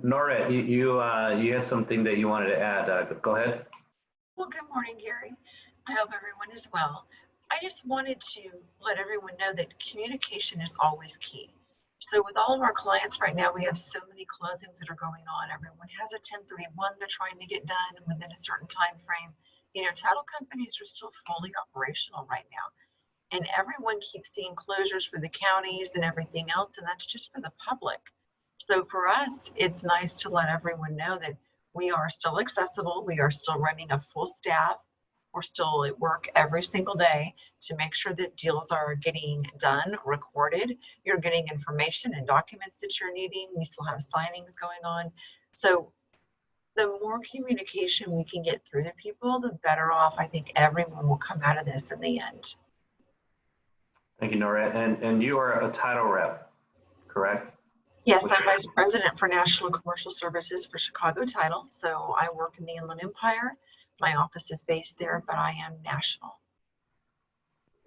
Nora, you had something that you wanted to add. Go ahead. Well, good morning, Gary. I hope everyone is well. I just wanted to let everyone know that communication is always key. So with all of our clients right now, we have so many closings that are going on. Everyone has a 1031 they're trying to get done within a certain time frame. Title companies are still fully operational right now. And everyone keeps seeing closures for the counties and everything else, and that's just for the public. So for us, it's nice to let everyone know that we are still accessible. We are still running a full staff. We're still at work every single day to make sure that deals are getting done, recorded. You're getting information and documents that you're needing. We still have signings going on. So the more communication we can get through to people, the better off I think everyone will come out of this in the end. Thank you, Nora. And you are a title rep, correct? Yes, I'm Vice President for National Commercial Services for Chicago Title. So I work in the Inland Empire. My office is based there, but I am national.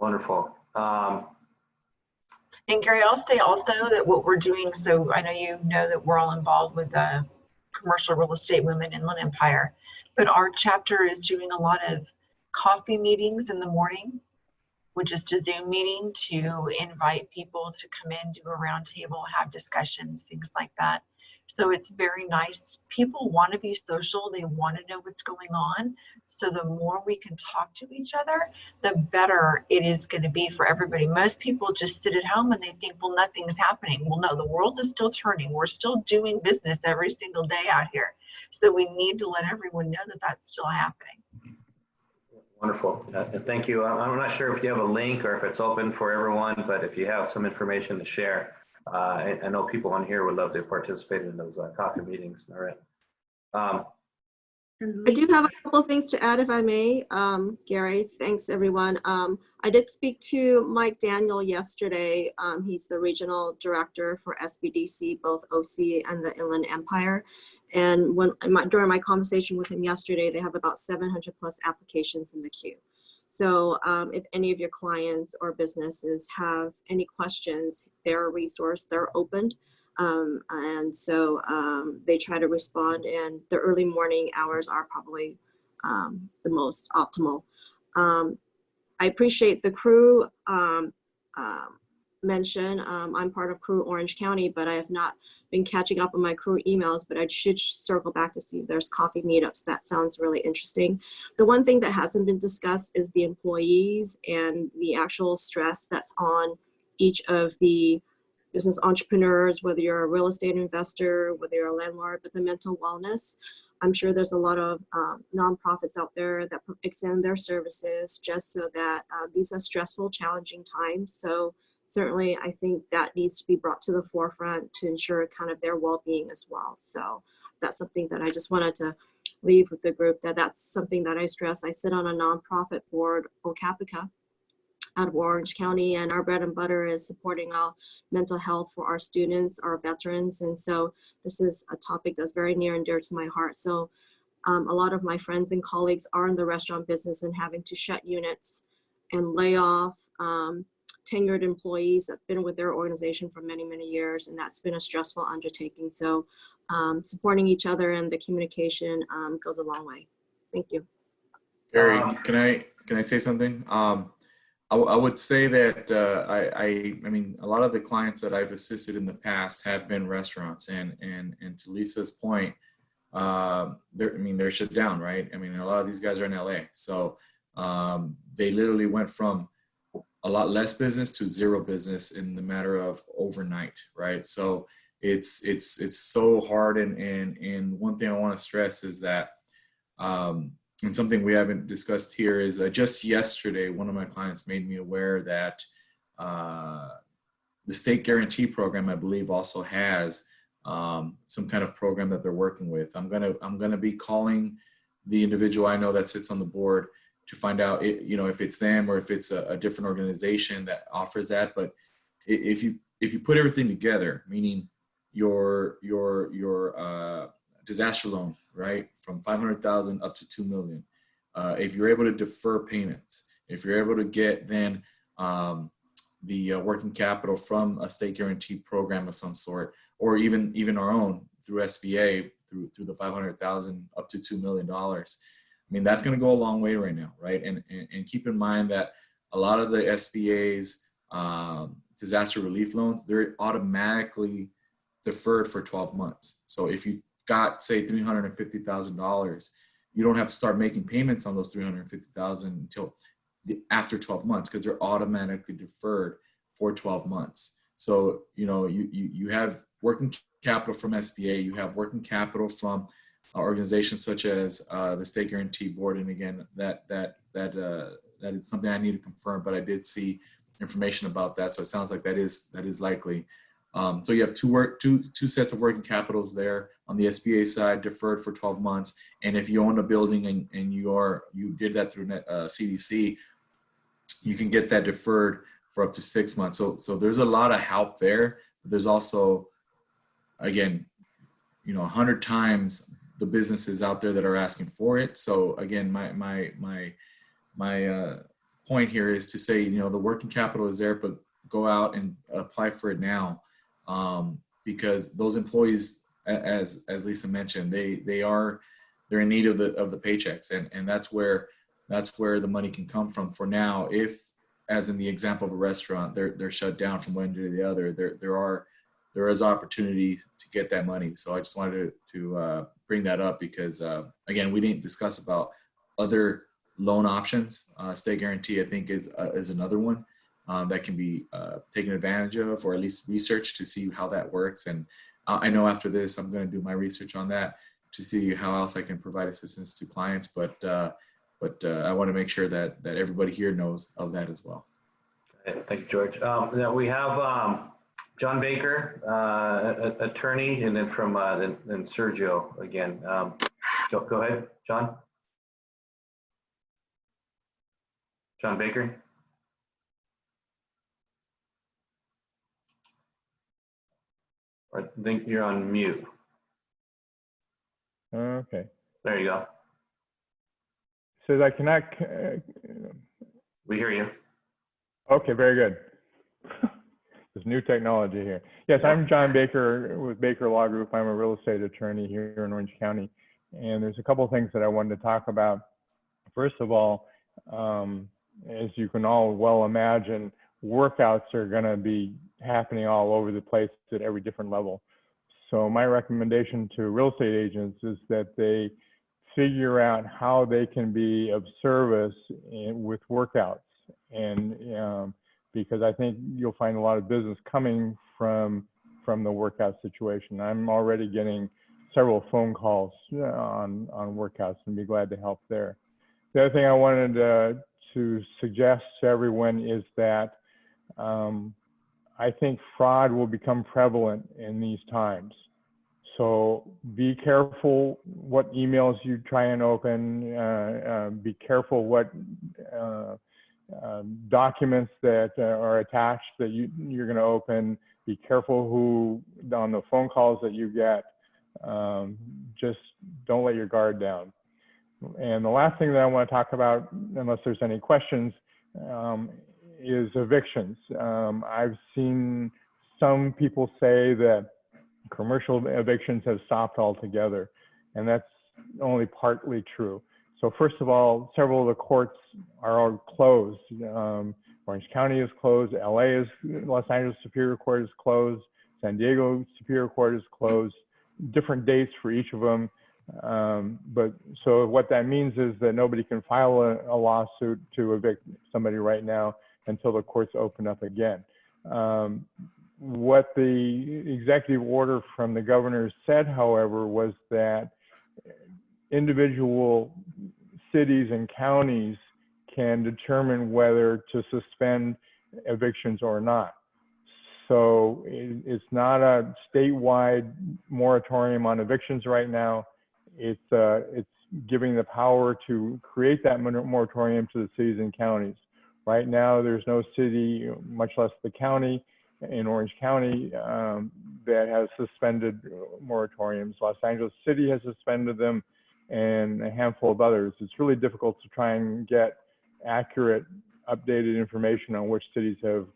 Wonderful. And Gary, I'll say also that what we're doing, so I know you know that we're all involved with the Commercial Real Estate Women Inland Empire, but our chapter is doing a lot of coffee meetings in the morning, which is a Zoom meeting to invite people to come in, do a round table, have discussions, things like that. So it's very nice. People want to be social. They want to know what's going on. So the more we can talk to each other, the better it is going to be for everybody. Most people just sit at home and they think, well, nothing's happening. Well, no, the world is still turning. We're still doing business every single day out here. So we need to let everyone know that that's still happening. Wonderful. Thank you. I'm not sure if you have a link or if it's open for everyone, but if you have some information to share, I know people on here would love to participate in those coffee meetings. All right. I do have a couple of things to add, if I may, Gary. Thanks, everyone. I did speak to Mike Daniel yesterday. He's the regional director for SBDC, both OC and the Inland Empire. And during my conversation with him yesterday, they have about 700 plus applications in the queue. So if any of your clients or businesses have any questions, they're a resource, they're opened. And so they try to respond, and the early morning hours are probably the most optimal. I appreciate the crew mention. I'm part of Crew Orange County, but I have not been catching up on my crew emails, but I should circle back to see if there's coffee meetups. That sounds really interesting. The one thing that hasn't been discussed is the employees and the actual stress that's on each of the business entrepreneurs, whether you're a real estate investor, whether you're a landlord, but the mental wellness. I'm sure there's a lot of nonprofits out there that extend their services just so that these are stressful, challenging times. So certainly I think that needs to be brought to the forefront to ensure kind of their well-being as well. So that's something that I just wanted to leave with the group, that's something that I stress. I sit on a nonprofit board, OCAPICA, out of Orange County, and our bread and butter is supporting mental health for our students, our veterans. And so this is a topic that's very near and dear to my heart. So a lot of my friends and colleagues are in the restaurant business and having to shut units and lay off tenured employees that have been with their organization for many, many years. And that's been a stressful undertaking. So supporting each other and the communication goes a long way. Thank you. Gary, can I say something? I would say that I mean, a lot of the clients that I've assisted in the past have been restaurants, and to Lisa's point, they're shut down, right? I mean, a lot of these guys are in LA, so they literally went from a lot less business to zero business in the matter of overnight, right? So it's so hard, and one thing I want to stress is that. And something we haven't discussed here is just yesterday, one of my clients made me aware that the state guarantee program, I believe, also has some kind of program that they're working with. I'm gonna be calling the individual I know that sits on the board to find out, if it's them or if it's a different organization that offers that. But if you put everything together, meaning your disaster loan, right, from $500,000 up to $2 million. If you're able to defer payments, if you're able to get then the working capital from a state guarantee program of some sort, or even our own through SBA, through the $500,000 up to $2 million. I mean, that's going to go a long way right now, right? And keep in mind that a lot of the SBA's disaster relief loans, they're automatically deferred for 12 months. So if you got, say, $350,000, you don't have to start making payments on those $350,000 until after 12 months, because they're automatically deferred for 12 months. So you have working capital from SBA, you have working capital from organizations such as the State Guarantee Board, and again, that is something I need to confirm, but I did see information about that, so it sounds like that is likely. So you have two sets of working capitals there on the SBA side, deferred for 12 months. And if you own a building and you did that through CDC, you can get that deferred for up to 6 months. So there's a lot of help there. But there's also, again, 100 times the businesses out there that are asking for it. So again, my point here is to say, the working capital is there, but go out and apply for it now. Because those employees, as Lisa mentioned, they're in need of the paychecks, and that's where the money can come from. For now, if, as in the example of a restaurant, they're shut down from one day to the other, there there is opportunity to get that money. So I just wanted to bring that up because, again, we didn't discuss about other loan options. State guarantee, I think, is another one that can be taken advantage of, or at least research to see how that works. And I know after this, I'm going to do my research on that to see how else I can provide assistance to clients. But I want to make sure that everybody here knows of that as well. Okay, thank you, George. Now we have John Baker, attorney, and then from then Sergio again. Go ahead, John. John Baker. I think you're on mute. Okay. There you go. Says I cannot. We hear you. Okay, very good. There's new technology here. Yes, I'm John Baker with Baker Law Group. I'm a real estate attorney here in Orange County. And there's a couple of things that I wanted to talk about. First of all, as you can all well imagine, workouts are going to be happening all over the place at every different level. So my recommendation to real estate agents is that they figure out how they can be of service with workouts. And because I think you'll find a lot of business coming from the workout situation. I'm already getting several phone calls on workouts and be glad to help there. The other thing I wanted to suggest to everyone is that I think fraud will become prevalent in these times. So be careful what emails you try and open. Be careful what documents that are attached that you're going to open. Be careful who on the phone calls that you get. Just don't let your guard down. And the last thing that I want to talk about, unless there's any questions, is evictions. I've seen some people say that commercial evictions have stopped altogether, and that's only partly true. So first of all, several of the courts are all closed. Orange County is closed, Los Angeles Superior Court is closed, San Diego Superior Court is closed, different dates for each of them. But so what that means is that nobody can file a lawsuit to evict somebody right now until the courts open up again. What the executive order from the governor said, however, was that individual cities and counties can determine whether to suspend evictions or not. So it's not a statewide moratorium on evictions right now. It's giving the power to create that moratorium to the cities and counties. Right now, there's no city, much less the county in Orange County, that has suspended moratoriums. Los Angeles City has suspended them, and a handful of others. It's really difficult to try and get accurate, updated information on which cities have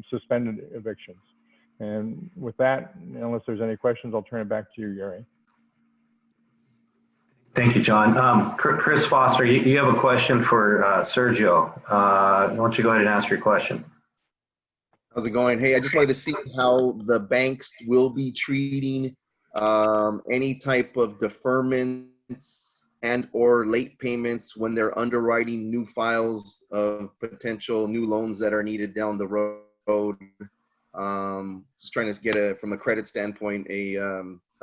suspended evictions. And with that, unless there's any questions, I'll turn it back to you, Gary. Thank you, John. Chris Foster, you have a question for Sergio. Why don't you go ahead and ask your question? How's it going? Hey, I just wanted to see how the banks will be treating any type of deferments and or late payments when they're underwriting new files of potential new loans that are needed down the road. Just trying to get from a credit standpoint,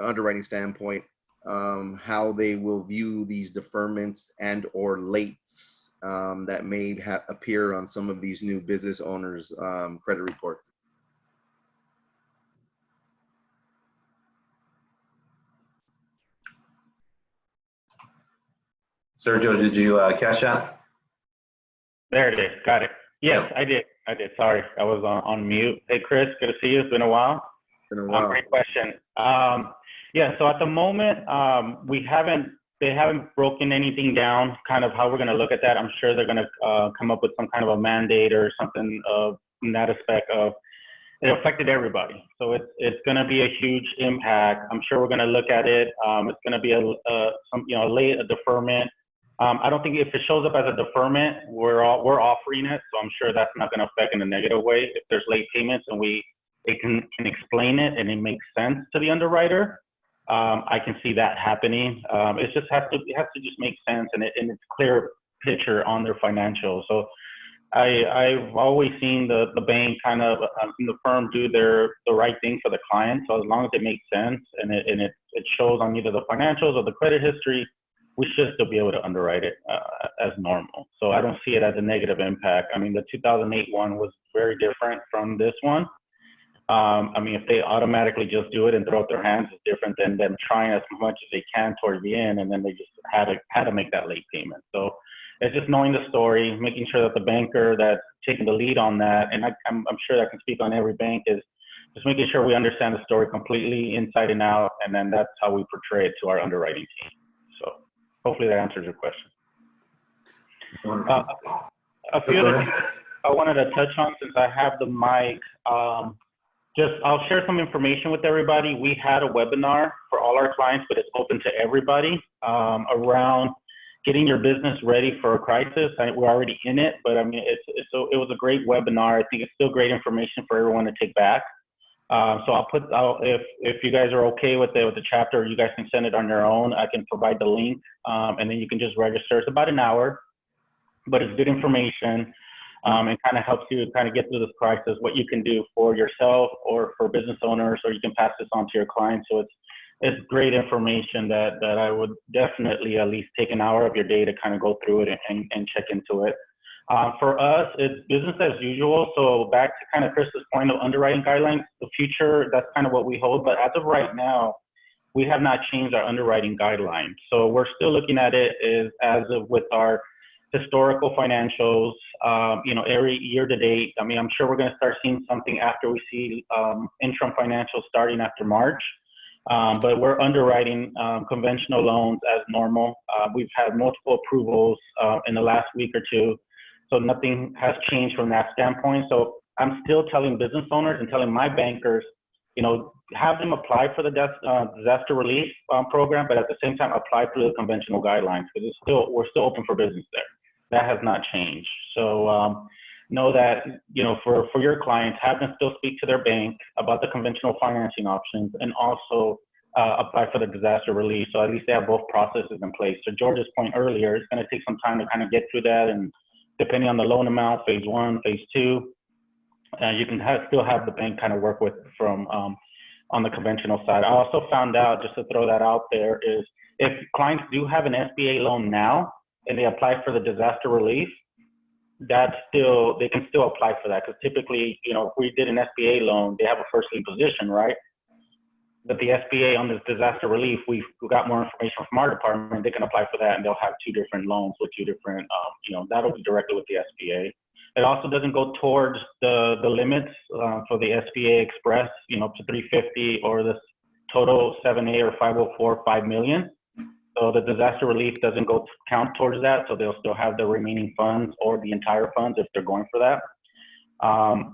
underwriting standpoint, how they will view these deferments and or lates that may appear on some of these new business owners' credit reports. Sergio, did you catch that? There it is. Got it. Yes, I did. Sorry, I was on mute. Hey, Chris, good to see you. It's been a while. Been a while. Great question. Yeah, so at the moment, they haven't broken anything down, kind of how we're going to look at that. I'm sure they're going to come up with some kind of a mandate or something in that aspect of it affected everybody. So it's going to be a huge impact. I'm sure we're going to look at it. It's going to be a deferment. I don't think if it shows up as a deferment, we're offering it. So I'm sure that's not going to affect in a negative way. If there's late payments and we they can explain it and it makes sense to the underwriter, I can see that happening. It just has to just make sense, and it's clear picture on their financials. So I've always seen the bank kind of the firm do the right thing for the client. So as long as it makes sense and it shows on either the financials or the credit history, we should still be able to underwrite it as normal. So I don't see it as a negative impact. I mean, the 2008 one was very different from this one. I mean, if they automatically just do it and throw up their hands, it's different than them trying as much as they can towards the end, and then they just had to make that late payment. So it's just knowing the story, making sure that the banker that's taking the lead on that, and I'm sure I can speak on every bank, is just making sure we understand the story completely inside and out, and then that's how we portray it to our underwriting team. So hopefully that answers your question. A few other things I wanted to touch on since I have the mic. I'll share some information with everybody. We had a webinar for all our clients, but it's open to everybody around getting your business ready for a crisis. We're already in it, but I mean, it was a great webinar. I think it's still great information for everyone to take back. So if you guys are okay with the chapter, you guys can send it on your own. I can provide the link, and then you can just register. It's about an hour, but it's good information. And kind of helps you kind of get through this crisis, what you can do for yourself or for business owners, or you can pass this on to your clients. So it's great information that I would definitely at least take an hour of your day to kind of go through it and check into it. For us, it's business as usual. So back to kind of Chris's point of underwriting guidelines, the future, that's kind of what we hold. But as of right now, we have not changed our underwriting guidelines. So we're still looking at it as of with our historical financials, every year to date. I mean, I'm sure we're going to start seeing something after we see interim financials starting after March. But we're underwriting conventional loans as normal. We've had multiple approvals in the last week or two, so nothing has changed from that standpoint. So I'm still telling business owners and telling my bankers, have them apply for the disaster relief program, but at the same time apply through the conventional guidelines, because we're still open for business there. That has not changed. So know that, for your clients, have them still speak to their bank about the conventional financing options, and also apply for the disaster relief. So at least they have both processes in place. So George's point earlier, it's going to take some time to kind of get through that, and depending on the loan amount, phase 1, phase 2, you can still have the bank kind of work with from on the conventional side. I also found out, just to throw that out there, is if clients do have an SBA loan now and they apply for the disaster relief, they can still apply for that, because typically, if we did an SBA loan, they have a first lien position, right? But the SBA on this disaster relief, we got more information from our department. They can apply for that, and they'll have 2 different loans with 2 different, that'll be directly with the SBA. It also doesn't go towards the limits for the SBA Express, up to 350, or this total 7A or 504, 5 million. So the disaster relief doesn't count towards that. So they'll still have the remaining funds or the entire funds if they're going for that.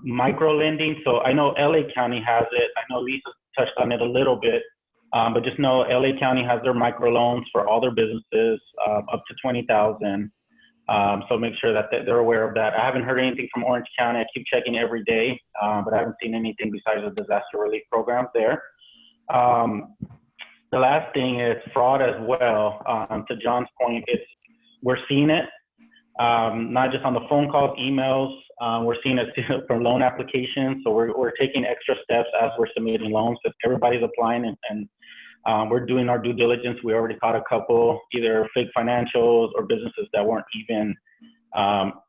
Micro lending. So I know LA County has it. I know Lisa touched on it a little bit, but just know LA County has their micro loans for all their businesses up to 20,000. So make sure that they're aware of that. I haven't heard anything from Orange County. I keep checking every day, but I haven't seen anything besides the disaster relief program there. The last thing is fraud as well. To John's point, we're seeing it, not just on the phone calls, emails. We're seeing it for loan applications. So we're taking extra steps as we're submitting loans, because everybody's applying, and we're doing our due diligence. We already caught a couple, either fake financials or businesses that weren't even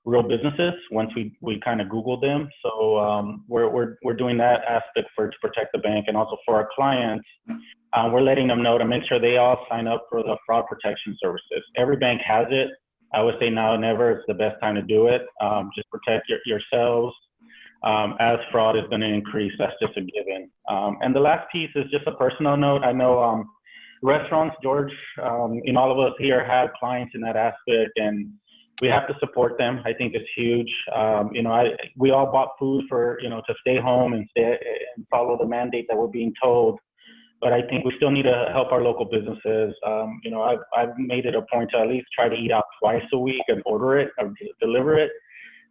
real businesses once we kind of Googled them. So we're doing that aspect to protect the bank, and also for our clients, we're letting them know to make sure they all sign up for the fraud protection services. Every bank has it. I would say now or never, it's the best time to do it. Just protect yourselves as fraud is going to increase. That's just a given. And the last piece is just a personal note. I know restaurants, George, all of us here have clients in that aspect, and we have to support them. I think it's huge. We all bought food for, to stay home and follow the mandate that we're being told. But I think we still need to help our local businesses. I've made it a point to at least try to eat out twice a week and order it or deliver it.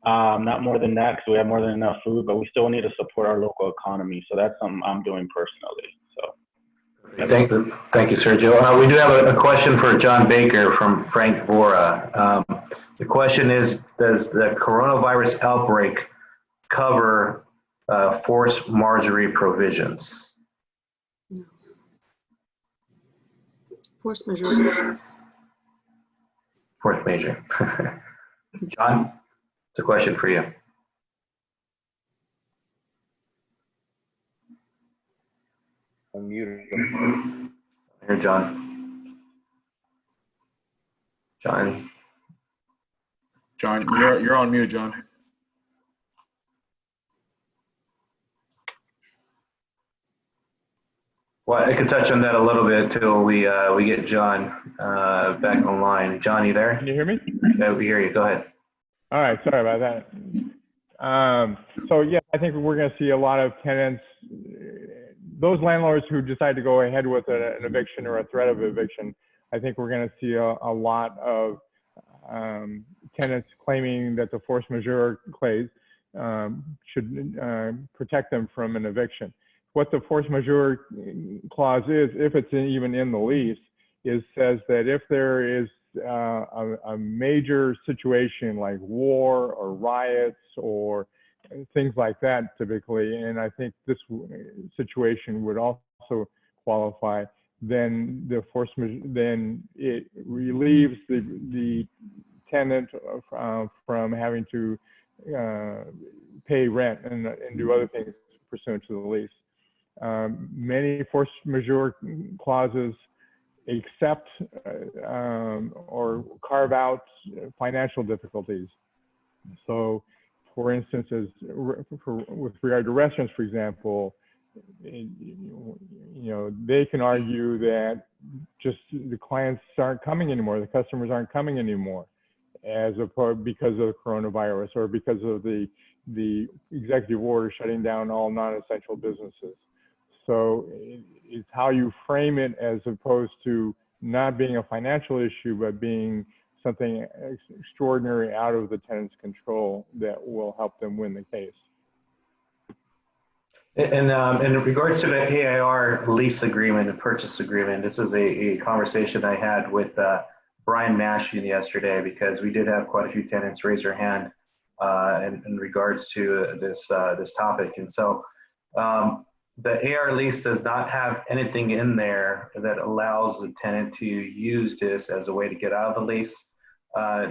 Not more than that, because we have more than enough food, but we still need to support our local economy. So that's something I'm doing personally. So Thank you, Sergio. We do have a question for John Baker from Frank Vora. The question is, does the coronavirus outbreak cover force majeure provisions? Force majeure. Force majeure. John, it's a question for you. Unmute. Here, John. John. John, you're on mute, John. Well, I could touch on that a little bit until we get John back online. John, you there? Can you hear me? Yeah, we hear you. Go ahead. All right, sorry about that. So yeah, I think we're going to see a lot of tenants, those landlords who decide to go ahead with an eviction or a threat of eviction. I think we're going to see a lot of tenants claiming that the force majeure clause should protect them from an eviction. What the force majeure clause is, if it's even in the lease, says that if there is a major situation like war or riots or things like that typically, and I think this situation would also qualify, then the force majeure, then it relieves the tenant from having to pay rent and do other things pursuant to the lease. Many force majeure clauses accept or carve out financial difficulties. So, for instance, with regard to restaurants, for example, they can argue that just the clients aren't coming anymore, the customers aren't coming anymore, because of the coronavirus or because of the executive order shutting down all non-essential businesses. So it's how you frame it as opposed to not being a financial issue, but being something extraordinary out of the tenant's control that will help them win the case. And in regards to the AIR lease agreement and purchase agreement, this is a conversation I had with Brian Nash yesterday, because we did have quite a few tenants raise their hand in regards to this topic. And so the AR lease does not have anything in there that allows the tenant to use this as a way to get out of the lease,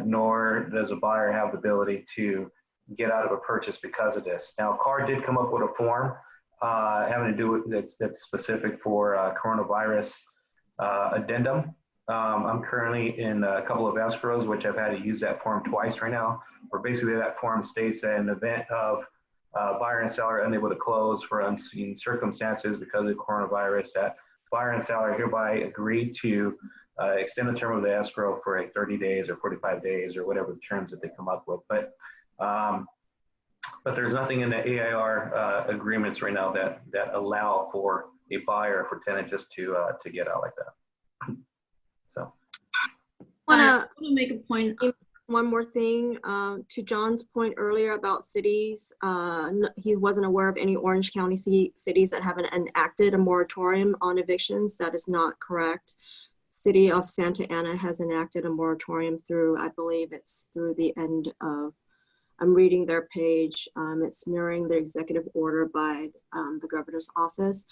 nor does a buyer have the ability to get out of a purchase because of this. Now, CAR did come up with a form having to do with that's specific for coronavirus addendum. I'm currently in a couple of escrows, which I've had to use that form twice right now, where basically that form states that in the event of buyer and seller unable to close for unseen circumstances because of coronavirus, that buyer and seller hereby agree to extend the term of the escrow for 30 days or 45 days or whatever the terms that they come up with. But there's nothing in the AIR agreements right now that allow for a buyer, for tenant just to get out like that. So I want to make a point. One more thing, to John's point earlier about cities, he wasn't aware of any Orange County cities that haven't enacted a moratorium on evictions. That is not correct. City of Santa Ana has enacted a moratorium through, I believe it's through the end of, I'm reading their page, it's mirroring the executive order by the governor's office.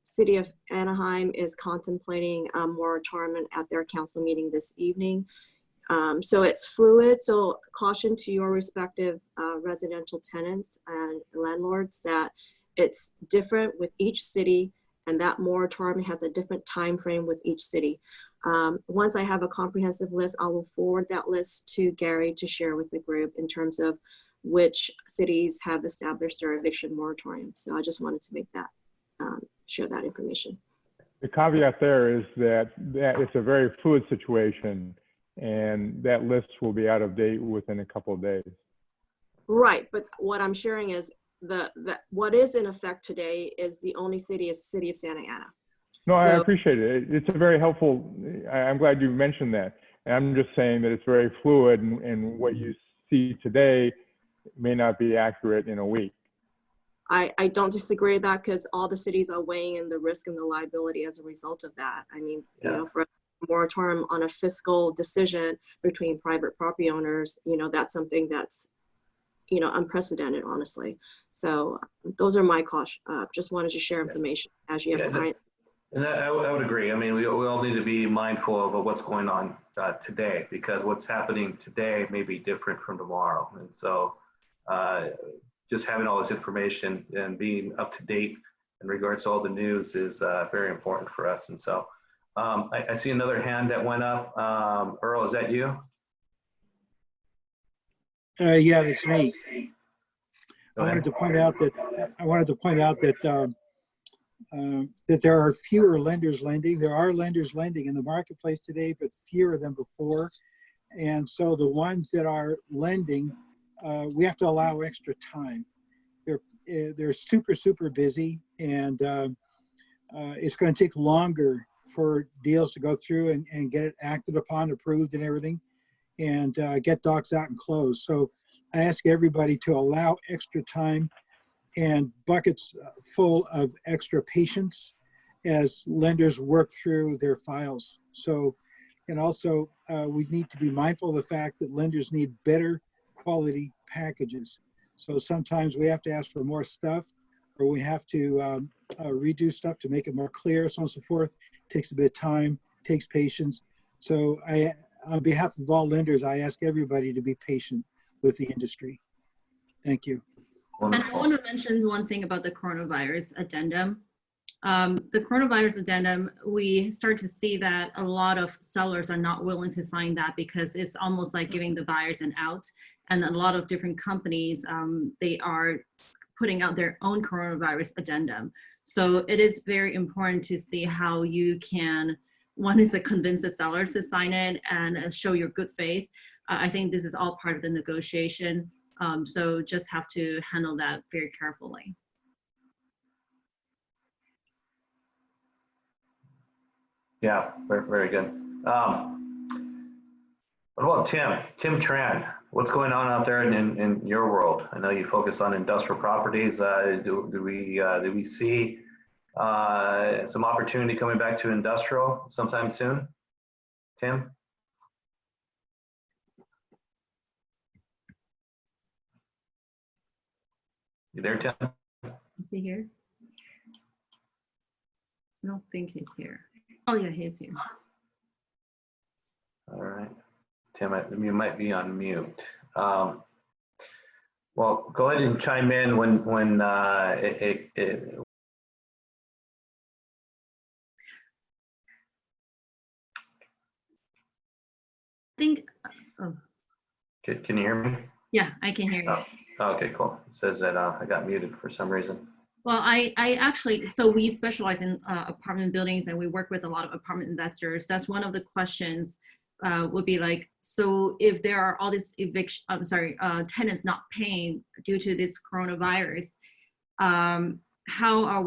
City of Anaheim is contemplating a moratorium at their council meeting this evening. So it's fluid, so caution to your respective residential tenants and landlords that it's different with each city, and that moratorium has a different time frame with each city. Once I have a comprehensive list, I will forward that list to Gary to share with the group in terms of which cities have established their eviction moratorium. So I just wanted to make that, share that information. The caveat there is that it's a very fluid situation, and that list will be out of date within a couple of days. Right, but what I'm sharing is what is in effect today is the only city is the City of Santa Ana. No, I appreciate it. It's a very helpful, I'm glad you mentioned that. And I'm just saying that it's very fluid, and what you see today may not be accurate in a week. I don't disagree with that because all the cities are weighing in the risk and the liability as a result of that. I mean, you know, for a moratorium on a fiscal decision between private property owners, you know, that's something that's, you know, unprecedented, honestly. So those are my caution. Just wanted to share information as you have clients. And I would agree. I mean, we all need to be mindful of what's going on today, because what's happening today may be different from tomorrow. And so just having all this information and being up to date in regards to all the news is very important for us. And so I see another hand that went up. Earl, is that you? Yeah, that's me. I wanted to point out that that there are fewer lenders lending. There are lenders lending in the marketplace today, but fewer than before. And so the ones that are lending, we have to allow extra time. They're super busy, and it's going to take longer for deals to go through and get it acted upon, approved and everything, and get docs out and closed. So I ask everybody to allow extra time and buckets full of extra patience as lenders work through their files. So, and also we need to be mindful of the fact that lenders need better quality packages. So sometimes we have to ask for more stuff, or we have to redo stuff to make it more clear, so on and so forth. It takes a bit of time, takes patience. So on behalf of all lenders, I ask everybody to be patient with the industry. Thank you. And I want to mention one thing about the coronavirus addendum. The coronavirus addendum, we start to see that a lot of sellers are not willing to sign that because it's almost like giving the buyers an out. And a lot of different companies, they are putting out their own coronavirus addendum. So it is very important to see how you can, one is to convince the seller to sign it and show your good faith. I think this is all part of the negotiation. So just have to handle that very carefully. Yeah, very good. What about Tim Tran? What's going on out there in your world? I know you focus on industrial properties. Do we see some opportunity coming back to industrial sometime soon? Tim? You there, Tim? Is he here? I don't think he's here. Oh yeah, he's here. All right. Tim, you might be on mute. Well, go ahead and chime in when I think. Oh. Can you hear me? Yeah, I can hear you. Oh, okay, cool. It says that I got muted for some reason. Well, I actually, so we specialize in apartment buildings and we work with a lot of apartment investors. That's one of the questions would be like, so if there are all these tenants not paying due to this coronavirus, how are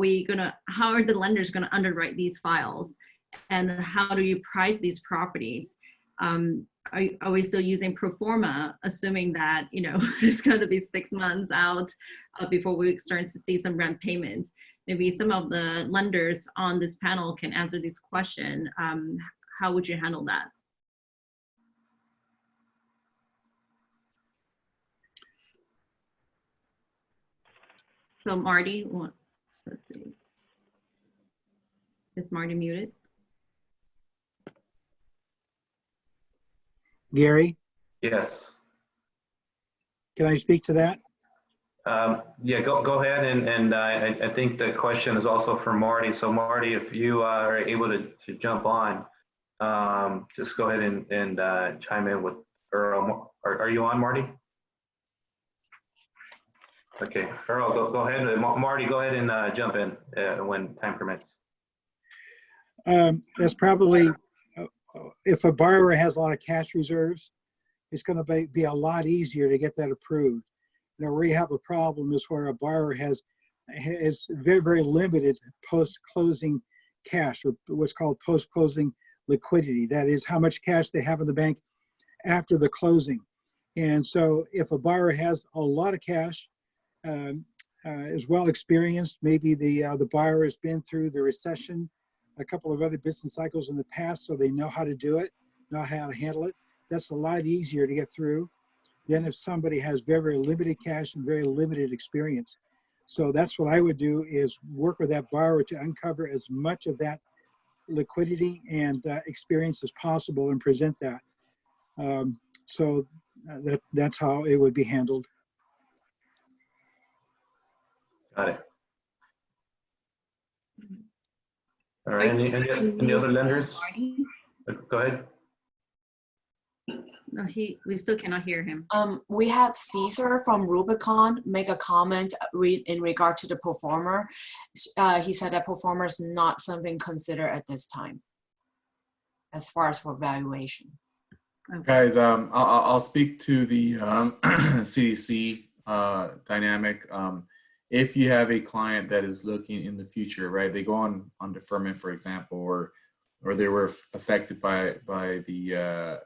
the lenders gonna underwrite these files? And how do you price these properties? Are we still using pro forma, assuming that, you know, it's going to be 6 months out before we start to see some rent payments? Maybe some of the lenders on this panel can answer this question. How would you handle that? So Marty, let's see. Is Marty muted? Gary? Yes. Can I speak to that? Yeah, go ahead. And I think the question is also for Marty. So Marty, if you are able to jump on, just go ahead and chime in with Earl. Are you on, Marty? Okay, Earl, go ahead. Marty, go ahead and jump in when time permits. That's probably, if a borrower has a lot of cash reserves, it's going to be a lot easier to get that approved. You know, where you have a problem is where a borrower has very limited post-closing cash, or what's called post-closing liquidity. That is how much cash they have in the bank after the closing. And so if a buyer has a lot of cash, is well experienced, maybe the buyer has been through the recession, a couple of other business cycles in the past, so they know how to do it, know how to handle it. That's a lot easier to get through than if somebody has very, very limited cash and very limited experience. So that's what I would do, is work with that borrower to uncover as much of that liquidity and experience as possible and present that. That's how it would be handled. Got it. All right, any other lenders? Go ahead. No, we still cannot hear him. We have Caesar from Rubicon make a comment in regard to the performer. He said that performer is not something considered at this time, as far as for valuation. Okay. Guys, I'll speak to the CDC dynamic. If you have a client that is looking in the future, right? They go on deferment, for example, or they were affected by the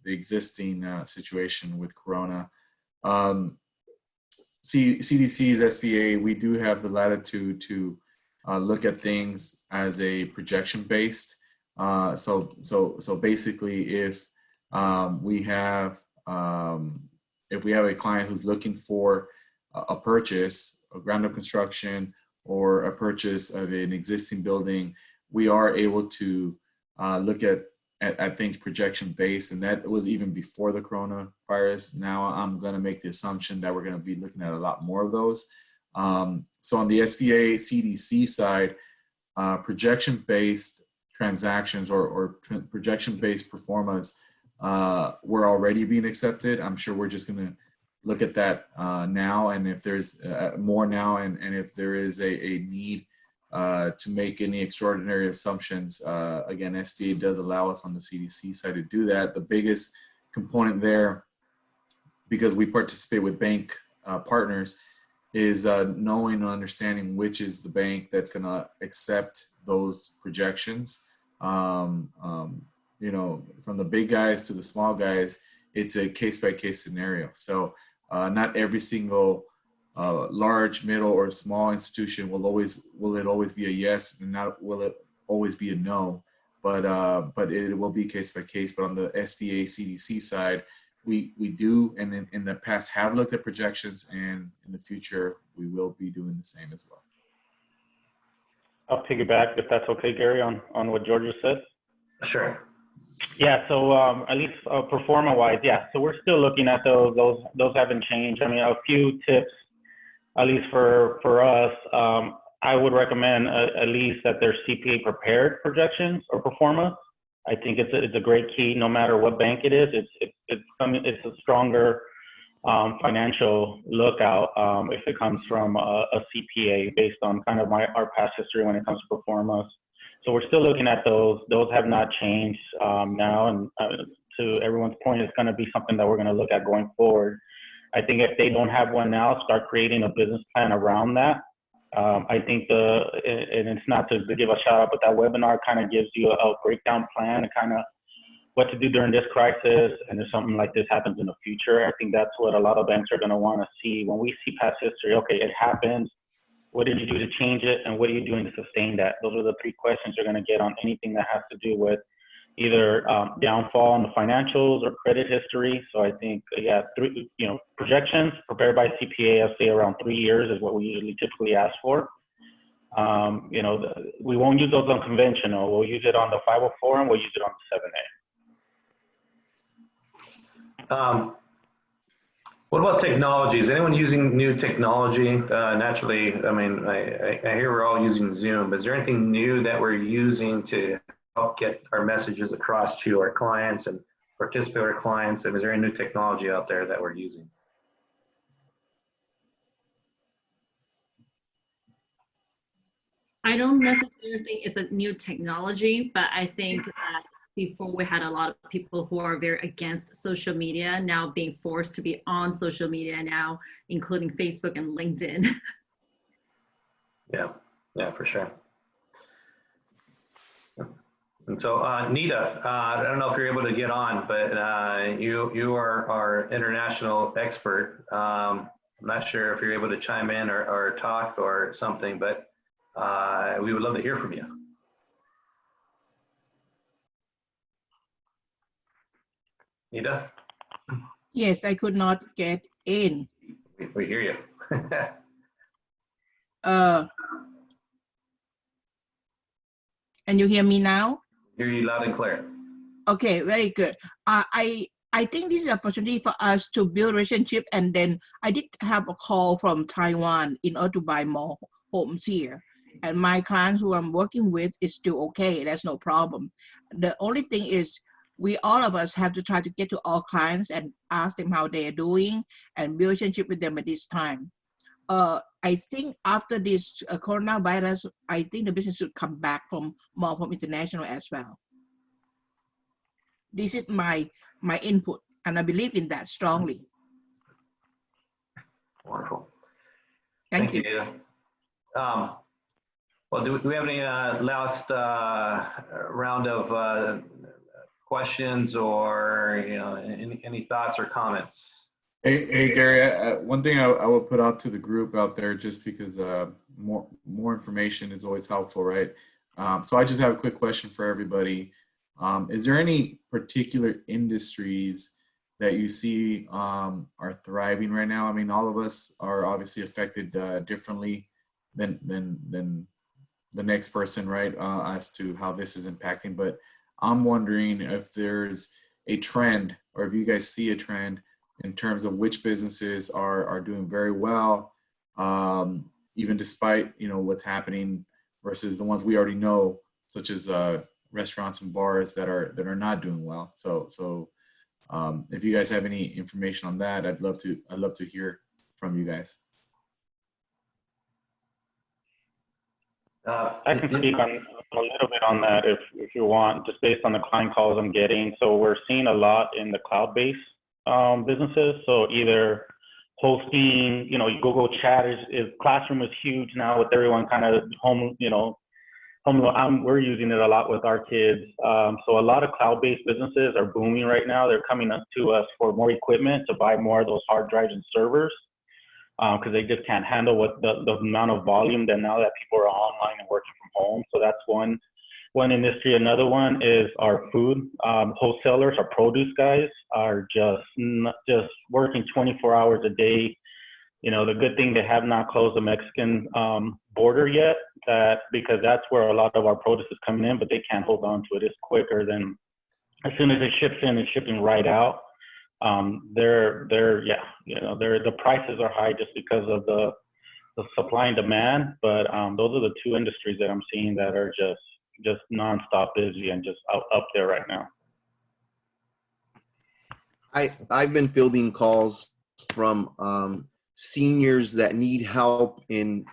existing situation with Corona. CDC's SBA, we do have the latitude to look at things as a projection based. So basically, if we have a client who's looking for a purchase, a ground up construction, or a purchase of an existing building, we are able to look at things projection based, and that was even before the coronavirus. Now I'm going to make the assumption that we're going to be looking at a lot more of those. So on the SBA CDC side, projection based transactions or projection based performance were already being accepted. I'm sure we're just going to look at that now, and if there's more now, and if there is a need to make any extraordinary assumptions, again, SBA does allow us on the CDC side to do that. The biggest component there, because we participate with bank partners, is knowing and understanding which is the bank that's going to accept those projections. You know, from the big guys to the small guys, it's a case-by-case scenario. So not every single large, middle, or small institution will it always be a yes, and not will it always be a no, but it will be case by case. But on the SBA CDC side, we do, and in the past have looked at projections, and in the future we will be doing the same as well. I'll piggyback, if that's okay, Gary, on what George just said. Sure. Yeah, so at least performa-wise, yeah. So we're still looking at those. Those haven't changed. I mean, a few tips, at least for us, I would recommend at least that they're CPA prepared projections or performance. I think it's a great key, no matter what bank it is. It's a stronger financial lookout if it comes from a CPA, based on kind of our past history when it comes to performance. So we're still looking at those. Those have not changed now, and to everyone's point, it's going to be something that we're going to look at going forward. I think if they don't have one now, start creating a business plan around that. I think and it's not to give a shout out, but that webinar kind of gives you a breakdown plan and kind of what to do during this crisis, and if something like this happens in the future. I think that's what a lot of banks are going to want to see when we see past history. Okay, it happened. What did you do to change it, and what are you doing to sustain that? Those are the three questions you're going to get on anything that has to do with either downfall in the financials or credit history. So I think, yeah, projections prepared by CPA, I'd say around 3 years is what we usually typically ask for. We won't use those on conventional. We'll use it on the 504, and we'll use it on the 7A. What about technology? Is anyone using new technology? Naturally, I mean, I hear we're all using Zoom, but is there anything new that we're using to help get our messages across to our clients and participator clients? And is there any new technology out there that we're using? I don't necessarily think it's a new technology, but I think that before we had a lot of people who are very against social media now being forced to be on social media now, including Facebook and LinkedIn. Yeah, for sure. And so, Nita, I don't know if you're able to get on, but you are our international expert. I'm not sure if you're able to chime in or talk or something, but we would love to hear from you. Nita? Yes, I could not get in. We hear you. And you hear me now? Hear you loud and clear. Okay, very good. I think this is an opportunity for us to build relationship, and then I did have a call from Taiwan in order to buy more homes here. And my clients who I'm working with is still okay. That's no problem. The only thing is all of us have to try to get to all clients and ask them how they are doing and build relationship with them at this time. I think after this coronavirus, I think the business should come back from more from international as well. This is my input, and I believe in that strongly. Wonderful. Thank you. Nita. Well, do we have any last round of questions or any thoughts or comments? Hey Gary, one thing I would put out to the group out there, just because more information is always helpful, right? So I just have a quick question for everybody. Is there any particular industries that you see are thriving right now? I mean, all of us are obviously affected differently than the next person, right? As to how this is impacting. But I'm wondering if there's a trend, or if you guys see a trend in terms of which businesses are doing very well, even despite what's happening, versus the ones we already know, such as restaurants and bars that are not doing well. So if you guys have any information on that, I'd love to hear from you guys. I can speak on a little bit on that if you want, just based on the client calls I'm getting. So we're seeing a lot in the cloud-based businesses. So either hosting, Google Chat is Classroom is huge now with everyone kind of home, we're using it a lot with our kids. So a lot of cloud-based businesses are booming right now. They're coming up to us for more equipment to buy more of those hard drives and servers, because they just can't handle what the amount of volume that now that people are online and working from home. So that's one industry. Another one is our food wholesalers. Our produce guys are just working 24 hours a day. The good thing, they have not closed the Mexican border yet, because that's where a lot of our produce is coming in, but they can't hold on to it. It's quicker than, as soon as it ships in, it's shipping right out. The prices are high just because of the supply and demand, but those are the two industries that I'm seeing that are just nonstop busy and just up there right now. I've been fielding calls from seniors that need help in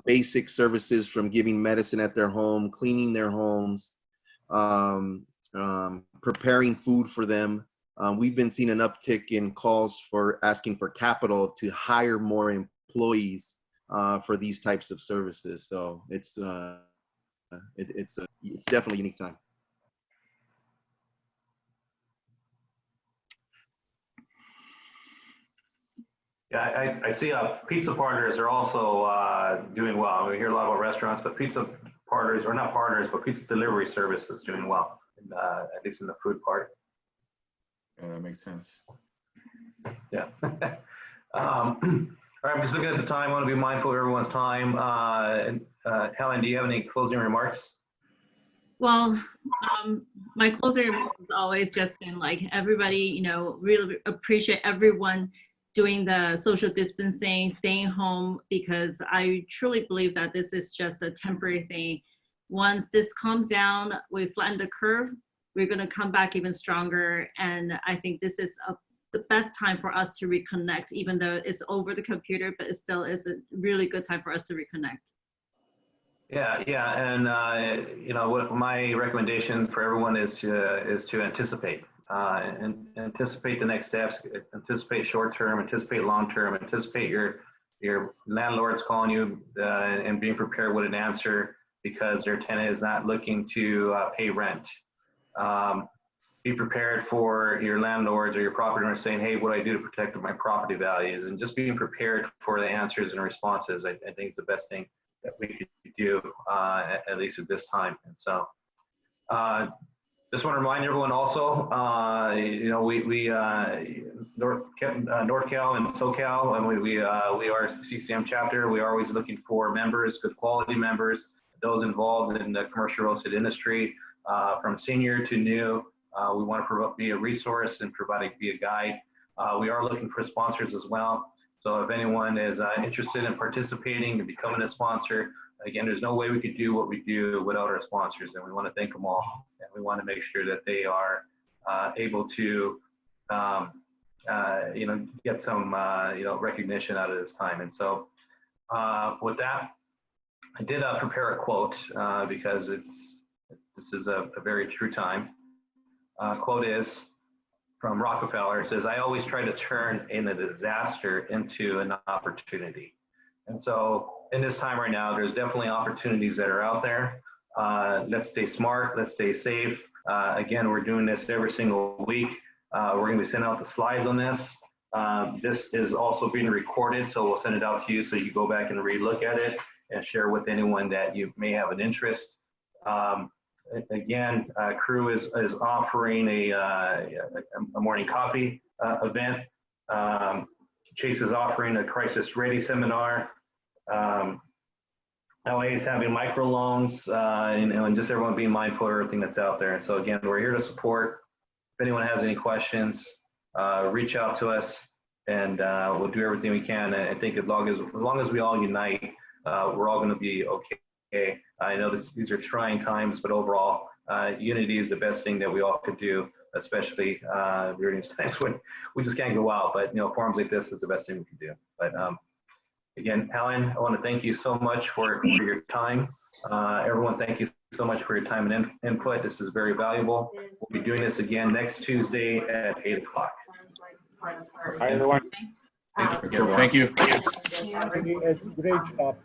basic services, from giving medicine at their home, cleaning their homes, preparing food for them. We've been seeing an uptick in calls for asking for capital to hire more employees for these types of services. So it's definitely a unique time. Yeah, I see pizza partners are also doing well. We hear a lot about restaurants, but pizza partners, or not partners, but pizza delivery services doing well, at least in the food part. Yeah, that makes sense. Yeah. All right, I'm just looking at the time. I want to be mindful of everyone's time. Helen, do you have any closing remarks? Well, my closing remarks has always just been like, everybody, really appreciate everyone doing the social distancing, staying home, because I truly believe that this is just a temporary thing. Once this calms down, we flatten the curve, we're going to come back even stronger. And I think this is the best time for us to reconnect, even though it's over the computer, but it still is a really good time for us to reconnect. Yeah, and what my recommendation for everyone is to anticipate. And anticipate the next steps, anticipate short-term, anticipate long-term, anticipate your landlord's calling you and being prepared with an answer because their tenant is not looking to pay rent. Be prepared for your landlords or your property owners saying, hey, what do I do to protect my property values? And just being prepared for the answers and responses, I think is the best thing that we could do, at least at this time. And so just want to remind everyone also, you know, we NorthCal and SoCal, and we are a CCIM chapter. We are always looking for members, good quality members, those involved in the commercial real estate industry, from senior to new. We want to be a resource and be a guide. We are looking for sponsors as well. So if anyone is interested in participating and becoming a sponsor, again, there's no way we could do what we do without our sponsors, and we want to thank them all. And we want to make sure that they are able to, you know, get some, you know, recognition out of this time. And so with that, I did prepare a quote because this is a very true time. Quote is from Rockefeller. It says, "I always try to turn in a disaster into an opportunity." And so in this time right now, there's definitely opportunities that are out there. Let's stay smart, let's stay safe. Again, we're doing this every single week. We're gonna be sending out the slides on this. This is also being recorded, so we'll send it out to you so you go back and re-look at it and share with anyone that you may have an interest. Again, Crew is offering a morning coffee event. Chase is offering a crisis ready seminar. LA is having microloans, and just everyone being mindful of everything that's out there. And so again, we're here to support. If anyone has any questions, reach out to us, and we'll do everything we can. And I think as long as we all unite, we're all going to be okay. I know these are trying times, but overall, unity is the best thing that we all could do, especially during these times when we just can't go out. But you know, forums like this is the best thing we can do. But again, Helen, I want to thank you so much for your time. Everyone, thank you so much for your time and input. This is very valuable. We'll be doing this again next Tuesday at 8 o'clock. Hi, everyone. Thank you. Great job.